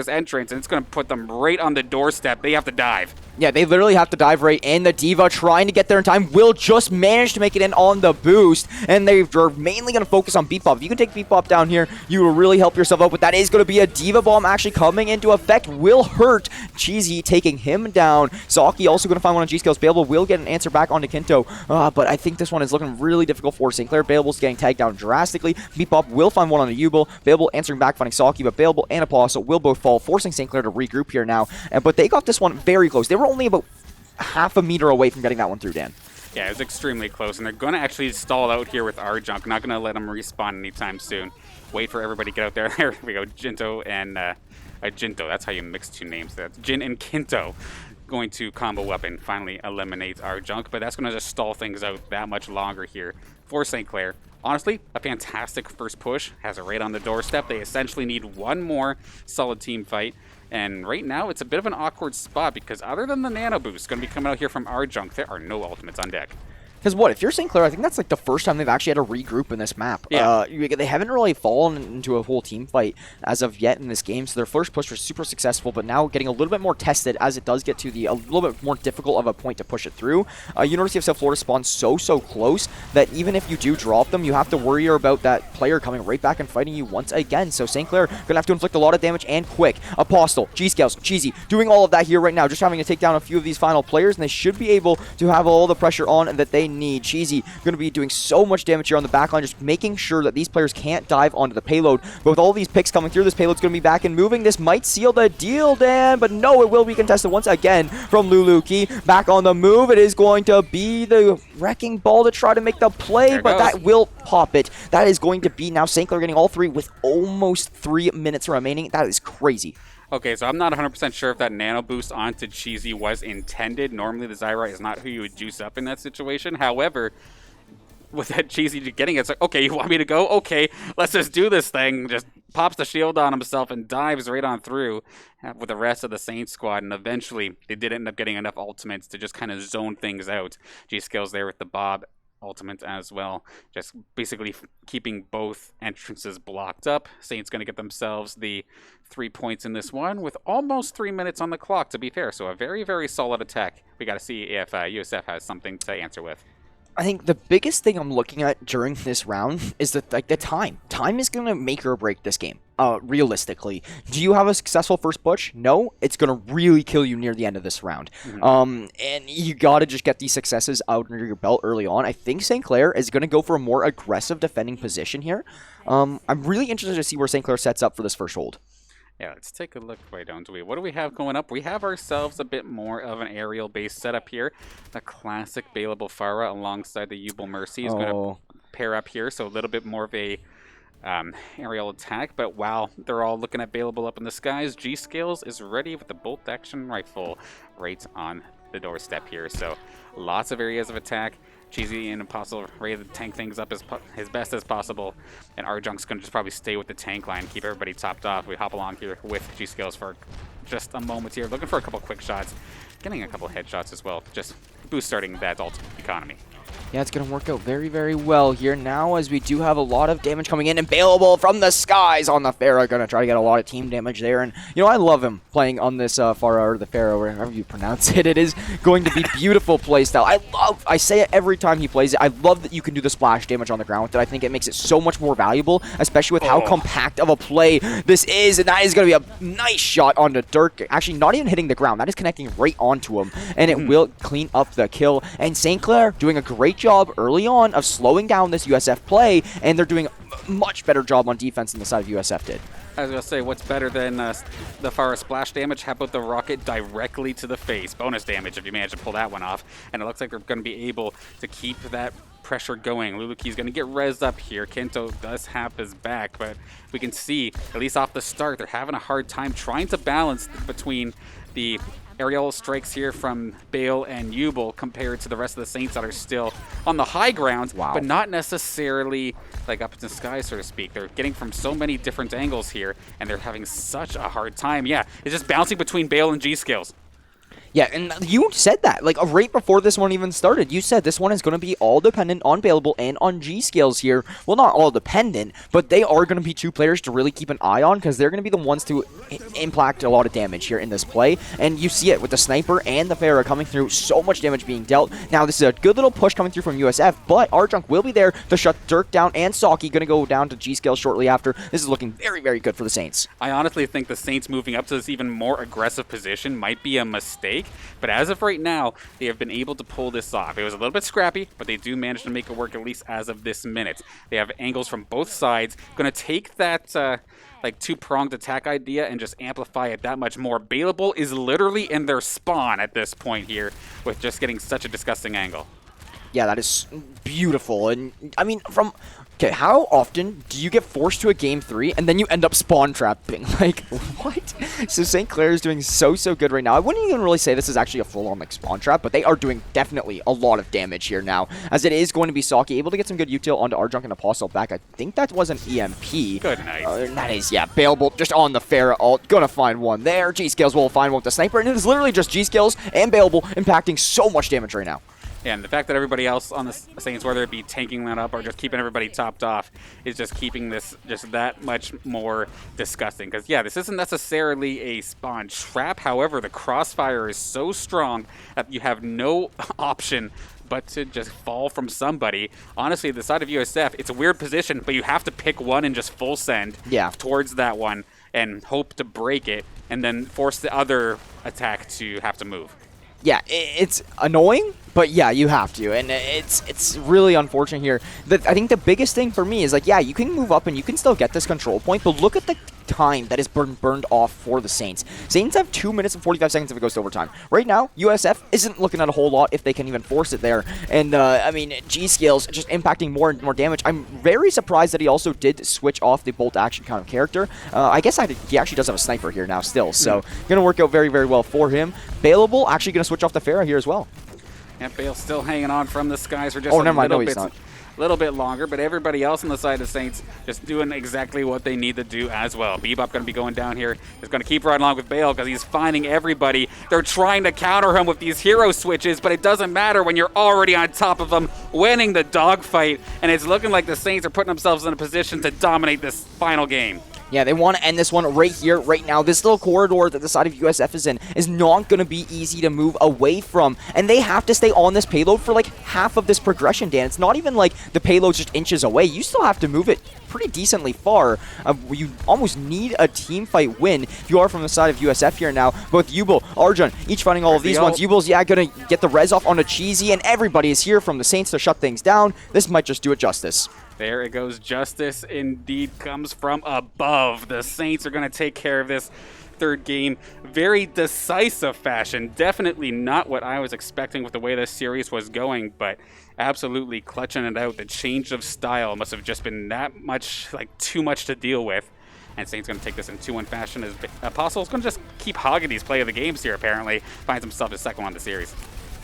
entrance, and it's going to put them right on the doorstep. They have to dive. Yeah, they literally have to dive right in. The D.Va trying to get there in time will just manage to make it in on the boost, and they're mainly going to focus on Beat Bop. If you can take Beat Bop down here, you will really help yourself out, but that is going to be a D.Va bomb actually coming into effect. Will hurt Cheesy, taking him down. Saki also going to find one on G-Skills. Bayable will get an answer back onto Kinto, but I think this one is looking really difficult for St. Clair. Bayable's getting tagged down drastically. Beat Bop will find one on a Ubel. Bayable answering back, finding Saki, but Bayable and Apostle will both fall, forcing St. Clair to regroup here now. But they got this one very close. They were only about half a meter away from getting that one through, Dan. Yeah, it was extremely close, and they're going to actually stall out here with our junk. Not going to let them respawn anytime soon. Wait for everybody to get out there. There we go, Jinto and Jinto. That's how you mix two names. That's Jin and Kinto. Going to combo up and finally eliminate our junk, but that's going to just stall things out that much longer here for St. Clair. Honestly, a fantastic first push. Has it right on the doorstep. They essentially need one more solid team fight. And right now, it's a bit of an awkward spot because other than the Nano Boost going to be coming out here from our junk, there are no ultimates on deck. Because what, if you're St. Clair, I think that's like the first time they've actually had to regroup in this map. Yeah. They haven't really fallen into a whole team fight as of yet in this game, so their first push was super successful, but now getting a little bit more tested as it does get to a little bit more difficult of a point to push it through. You notice USF Florida spawns so close that even if you do drop them, you have to worry about that player coming right back and fighting you once again. So St. Clair going to have to inflict a lot of damage and quick. Apostle, G-Scales, Cheesy, doing all of that here right now, just having to take down a few of these final players, and they should be able to have all the pressure on that they need. Cheesy going to be doing so much damage here on the backline, just making sure that these players can't dive onto the payload. But with all these picks coming through, this payload's going to be back and moving. This might seal the deal, Dan, but no, it will be contested once again from Luluki. Back on the move, it is going to be the Wrecking Ball to try to make the play, but that will pop it. That is going to be now St. Clair getting all three with almost 3 minutes remaining. That is crazy. Okay, so I'm not 100% sure if that Nano Boost onto Cheesy was intended. Normally, the Zyra is not who you would juice up in that situation. However, with that Cheesy getting it, it's like, okay, you want me to go? Okay, let's just do this thing. Just pops the shield on himself and dives right on through with the rest of the Saints squad. And eventually, they did end up getting enough ultimates to just kind of zone things out. G-Skills there with the Bob ultimate as well, just basically keeping both entrances blocked up. Saints going to get themselves the 3 points in this one with almost 3 minutes on the clock, to be fair. So a very solid attack. We got to see if USF has something to answer with. I think the biggest thing I'm looking at during this round is the time. Time is going to make or break this game. Realistically, do you have a successful first push? No, it's going to really kill you near the end of this round. And you got to just get these successes out under your belt early on. I think St. Clair is going to go for a more aggressive defending position here. I'm really interested to see where St. Clair sets up for this first hold. Yeah, let's take a look. Why don't we? What do we have going up? We have ourselves a bit more of an aerial-based setup here. The classic Bailable Farah alongside the Ubel Mercy is going to pair up here, so a little bit more of a aerial attack. But while they're all looking at Bailable up in the skies, G-Scales is ready with the bolt-action rifle right on the doorstep here. So lots of areas of attack. Cheesy and Apostle ready to tank things up as best as possible. And Arjunk's going to just probably stay with the tank line, keep everybody topped off. We hop along here with G-Skills for just a moment here. Looking for a couple quick shots. Getting a couple headshots as well. Just boost starting that ult economy. Yeah, it's going to work out very well here now as we do have a lot of damage coming in and Bailable from the skies on the Pharah. Going to try to get a lot of team damage there. And, you know, I love him playing on this Pharah or the Pharah, whatever you pronounce it. It is going to be beautiful playstyle. I say it every time he plays it. I love that you can do the splash damage on the ground with it. I think it makes it so much more valuable, especially with how compact of a play this is. And that is going to be a nice shot onto Dirk. Actually, not even hitting the ground. That is connecting right onto him. And it will clean up the kill. And St. Clair doing a great job early on of slowing down this USF play, and they're doing a much better job on defense than the side of USF did. I was going to say, what's better than the Pharah splash damage? How about the rocket directly to the face? Bonus damage if you manage to pull that one off. And it looks like they're going to be able to keep that pressure going. Luluki's going to get rezzed up here. Kento does have his back, but we can see, at least off the start, they're having a hard time trying to balance between the aerial strikes here from Bale and Ubel compared to the rest of the Saints that are still on the high ground, but not necessarily like up in the sky, so to speak. They're getting from so many different angles here, and they're having such a hard time. Yeah, it's just bouncing between Bale and G-Skills. Yeah, and you said that, like, right before this one even started. You said this one is going to be all dependent on Bailable and on G-Skills here. Well, not all dependent, but they are going to be two players to really keep an eye on because they're going to be the ones to impact a lot of damage here in this play. And you see it with the Sniper and the Pharah coming through, so much damage being dealt. Now, this is a good little push coming through from USF, but Arjunk will be there to shut Dirk down, and Saki going to go down to G-Skills shortly after. This is looking very, very good for the Saints. I honestly think the Saints moving up to this even more aggressive position might be a mistake, but as of right now, they have been able to pull this off. It was a little bit scrappy, but they do manage to make it work, at least as of this minute. They have angles from both sides. Going to take that like two-pronged attack idea and just amplify it that much more. Bailable is literally in their spawn at this point here with just getting such a disgusting angle. Yeah, that is beautiful. And I mean, okay, how often do you get forced to a game 3 and then you end up spawn trapping? Like, what? So St. Clair is doing so good right now. I wouldn't even really say this is actually a full-on like spawn trap, but they are doing definitely a lot of damage here now, as it is going to be Saki able to get some good util onto Arjunk and Apostle back. I think that was an EMP. Good night. That is, yeah, Bailable just on the Pharah ult. Gonna find one there. G-Skills will find one with the Sniper, and it is literally just G-Skills and Bailable impacting so much damage right now. Yeah, and the fact that everybody else on the Saints, whether it be tanking that up or just keeping everybody topped off, is just keeping this just that much more disgusting. Because, yeah, this isn't necessarily a spawn trap. However, the crossfire is so strong that you have no option but to just fall from somebody. Honestly, the side of USF, it's a weird position, but you have to pick one and just full send towards that one and hope to break it and then force the other attack to have to move. Yeah, it's annoying, but yeah, you have to, and it's really unfortunate here. I think the biggest thing for me is, like, yeah, you can move up and you can still get this control point, but look at the time that is burned off for the Saints. Saints have 2 minutes and 45 seconds if it goes to overtime. Right now, USF isn't looking at a whole lot if they can even force it there, and I mean, G-Skills just impacting more and more damage. I'm very surprised that he also did switch off the bolt action kind of character. I guess he actually does have a Sniper here now still, so going to work out very, very well for him. Bailable actually going to switch off the Pharah here as well. Yeah, Bale's still hanging on from the skies for just a little bit longer, but everybody else on the side of Saints just doing exactly what they need to do as well. Bebop going to be going down here. He's going to keep riding along with Bale because he's finding everybody. They're trying to counter him with these hero switches, but it doesn't matter when you're already on top of them, winning the dogfight, and it's looking like the Saints are putting themselves in a position to dominate this final game. Yeah, they want to end this one right here, right now. This little corridor that the side of USF is in is not going to be easy to move away from, and they have to stay on this payload for like half of this progression, Dan. It's not even like the payload's just inches away. You still have to move it pretty decently far. You almost need a team fight win if you are from the side of USF here now. Both Ubel, Arjun, each finding all of these ones. Ubel's, yeah, going to get the res off on a Cheesy, and everybody is here from the Saints to shut things down. This might just do it justice. There it goes. Justice indeed comes from above. The Saints are going to take care of this third game. Very decisive fashion. Definitely not what I was expecting with the way this series was going, but absolutely clutching it out. The change of style must have just been that much, like too much to deal with. And Saints going to take this in 2-1 fashion as Apostle's going to just keep hogging these play of the games here, apparently. Finds himself his second one of the series.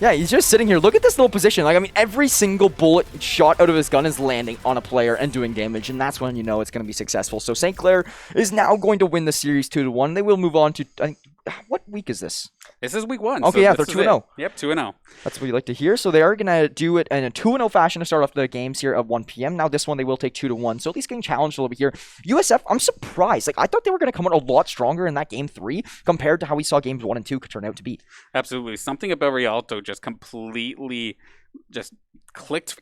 Yeah, he's just sitting here. Look at this little position. Like, I mean, every single bullet shot out of his gun is landing on a player and doing damage, and that's when you know it's going to be successful. So St. Clair is now going to win the series 2-1. They will move on to, I think, what week is this? This is week 1. Okay, so yeah, they're 2-0. Yep, 2-0. That's what you like to hear. So they are going to do it in a 2-0 fashion to start off the games here at 1 p.m. Now this one they will take 2-1. So at least getting challenged a little bit here. USF, I'm surprised. Like, I thought they were going to come out a lot stronger in that game 3 compared to how we saw games 1 and 2 could turn out to be. Absolutely. Something about Rialto just completely just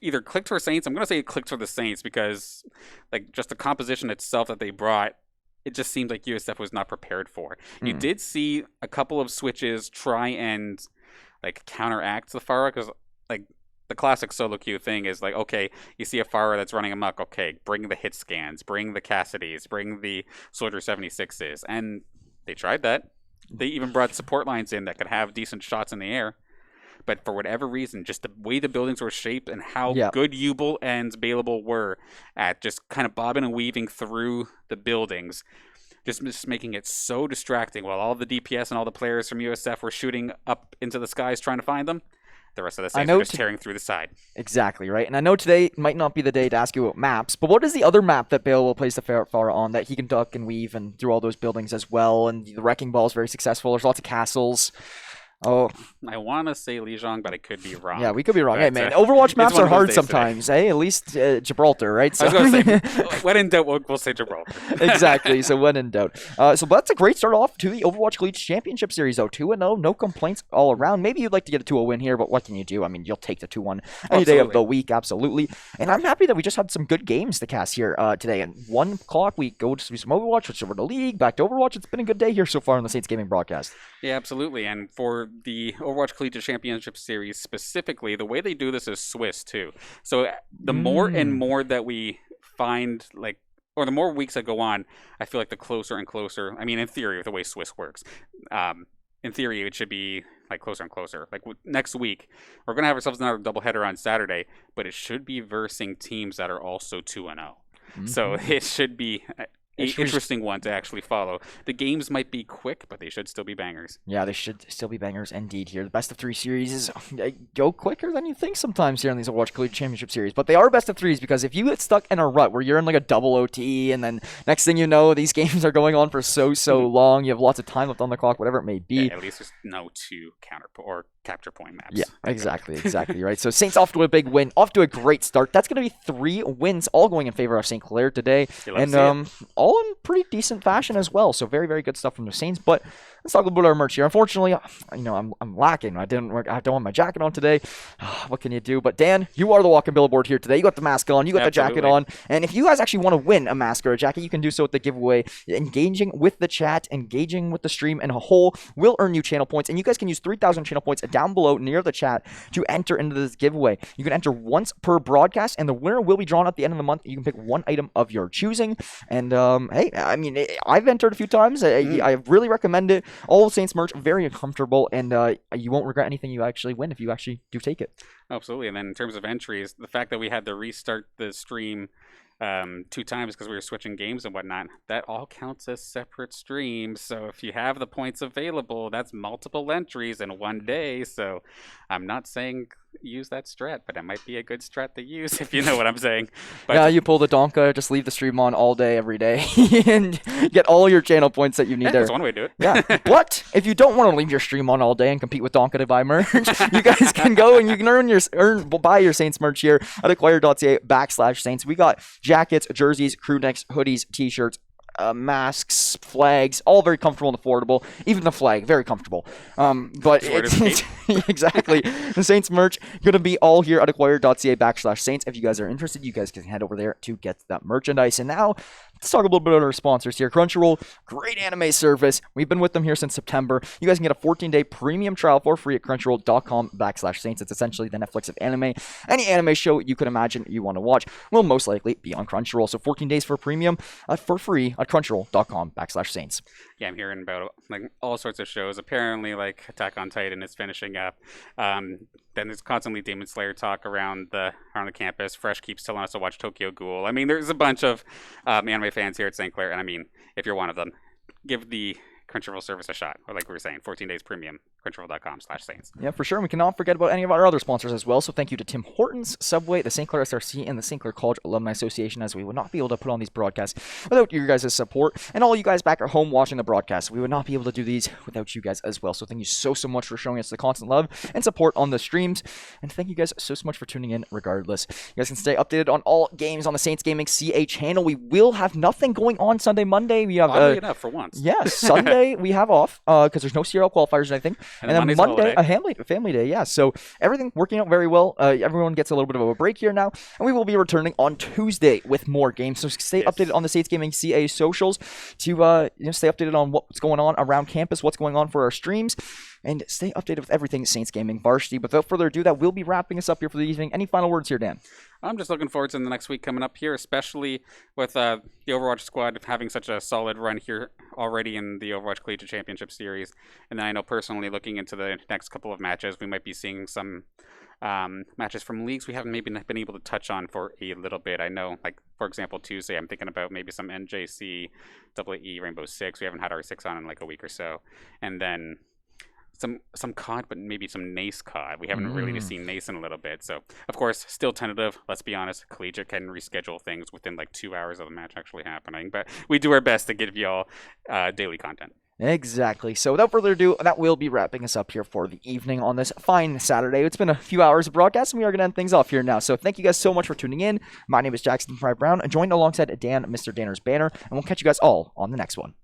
either clicked for Saints. I'm going to say it clicked for the Saints because, like, just the composition itself that they brought, it just seemed like USF was not prepared for. You did see a couple of switches try and like counteract the Pharah, because like the classic solo queue thing is like, okay, you see a Pharah that's running amok, okay, bring the hit scans, bring the Cassidys, bring the Soldier 76s, and they tried that. They even brought support lines in that could have decent shots in the air. But for whatever reason, just the way the buildings were shaped and how good Ubel and Bailable were at just kind of bobbing and weaving through the buildings, just making it so distracting while all the DPS and all the players from USF were shooting up into the skies trying to find them. The rest of the Saints are just tearing through the side. Exactly, right? And I know today might not be the day to ask you about maps, but what is the other map that Bale will place the Farah on that he can duck and weave and through all those buildings as well? And the Wrecking Ball is very successful. There's lots of castles. Oh, I want to say Lijiang, but I could be wrong. Yeah, we could be wrong. Hey, man, Overwatch maps are hard sometimes. Hey, at least Gibraltar, right? So. I was going to say, when in doubt, we'll say Gibraltar. Exactly, so when in doubt. So that's a great start off to the Overwatch Collegiate Championship Series, though. 2-0, no complaints all around. Maybe you'd like to get a 2-0 win here, but what can you do? I mean, you'll take the 2-1 any day of the week, absolutely. And I'm happy that we just had some good games to cast here today. And 1 o'clock, we go to some Overwatch, switch over to League, back to Overwatch. It's been a good day here so far on the Saints Gaming broadcast. Yeah, absolutely. And for the Overwatch Collegiate Championship Series specifically, the way they do this is Swiss too. So the more and more that we find, like, or the more weeks that go on, I feel like the closer and closer. I mean, in theory, with the way Swiss works, in theory, it should be like closer and closer. Like next week, we're gonna have ourselves another doubleheader on Saturday, but it should be versing teams that are also 2-0. So it should be an interesting one to actually follow. The games might be quick, but they should still be bangers. Yeah, they should still be bangers indeed here. The best of 3 series is go quicker than you think sometimes here in these Overwatch Collegiate Championship Series. But they are best of 3s because if you get stuck in a rut where you're in like a double OT and then next thing you know, these games are going on for so long, you have lots of time left on the clock, whatever it may be. Yeah, at least there's no 2 counter or capture point maps. Yeah, exactly, right. So Saints off to a big win, off to a great start. That's going to be 3 wins, all going in favor of St. Clair today. And all in pretty decent fashion as well. So very, very good stuff from the Saints. But let's talk about our merch here. Unfortunately, I'm lacking. I don't have my jacket on today. What can you do? But Dan, you are the walking billboard here today. You got the mask on. You got the jacket on. And if you guys actually want to win a mask or a jacket, you can do so with the giveaway. Engaging with the chat, engaging with the stream in a whole will earn you channel points. And you guys can use 3,000 channel points down below near the chat to enter into this giveaway. You can enter once per broadcast, and the winner will be drawn at the end of the month. You can pick one item of your choosing. And hey, I mean, I've entered a few times. I really recommend it. All Saints merch, very comfortable, and you won't regret anything you actually win if you actually do take it. Absolutely. And then in terms of entries, the fact that we had to restart the stream 2 times because we were switching games and whatnot, that all counts as separate streams. So if you have the points available, that's multiple entries in one day. So I'm not saying use that strat, but it might be a good strat to use if you know what I'm saying. But yeah, you pull the Donka, just leave the stream on all day, every day, and get all your channel points that you need there. That's one way to do it. Yeah. But if you don't want to leave your stream on all day and compete with Donka to buy merch, you guys can go and you can buy your Saints merch here at acquire.ca/Saints. We got jackets, jerseys, crew necks, hoodies, t-shirts, masks, flags, all very comfortable and affordable. Even the flag, very comfortable. But it's exactly the Saints merch gonna be all here at acquire.ca/Saints. If you guys are interested, you guys can head over there to get that merchandise. And now let's talk a little bit about our sponsors here. Crunchyroll, great anime service. We've been with them here since September. You guys can get a 14-day premium trial for free at crunchyroll.com/Saints. It's essentially the Netflix of anime. Any anime show you could imagine you want to watch will most likely be on Crunchyroll. So 14 days for premium for free at crunchyroll.com/Saints. Yeah, I'm hearing about like all sorts of shows. Apparently, like Attack on Titan is finishing up. Then there's constantly Demon Slayer talk around the campus. Fresh keeps telling us to watch Tokyo Ghoul. I mean, there's a bunch of anime fans here at St. Clair, and I mean, if you're one of them, give the Crunchyroll service a shot. Or like we were saying, 14 days premium, crunchyroll.com/Saints. Yeah, for sure. We cannot forget about any of our other sponsors as well. So thank you to Tim Hortons, Subway, the St. Clair SRC, and the St. Clair College Alumni Association, as we would not be able to put on these broadcasts without your guys' support. And all you guys back at home watching the broadcast, we would not be able to do these without you guys as well. So thank you so much for showing us the constant love and support on the streams. And thank you guys so much for tuning in regardless. You guys can stay updated on all games on the Saints Gaming CA channel. We will have nothing going on Sunday, Monday. We have enough for once. Yeah, Sunday we have off because there's no CRL qualifiers or anything. And then Monday, a family day, yeah. So everything working out very well. Everyone gets a little bit of a break here now, and we will be returning on Tuesday with more games. So stay updated on the Saints Gaming CA socials to stay updated on what's going on around campus, what's going on for our streams, and stay updated with everything Saints Gaming Varsity. Without further ado, that will be wrapping us up here for the evening. Any final words here, Dan? I'm just looking forward to the next week coming up here, especially with the Overwatch squad having such a solid run here already in the Overwatch Collegiate Championship Series. And then I know personally looking into the next couple of matches, we might be seeing some matches from leagues we haven't maybe been able to touch on for a little bit. I know, like, for example, Tuesday, I'm thinking about maybe some NJC, AAE, Rainbow Six. We haven't had R6 on in like a week or so. And then some COD, but maybe some NACE COD. We haven't really seen NACE in a little bit. So, of course, still tentative. Let's be honest, Collegiate can reschedule things within like 2 hours of the match actually happening. But we do our best to give y'all daily content. Exactly. So without further ado, that will be wrapping us up here for the evening on this fine Saturday. It's been a few hours of broadcast, and we are going to end things off here now. So thank you guys so much for tuning in. My name is Jackson Fry Brown, joined alongside Dan, Mr. Danner's Banner, and we'll catch you guys all on the next one.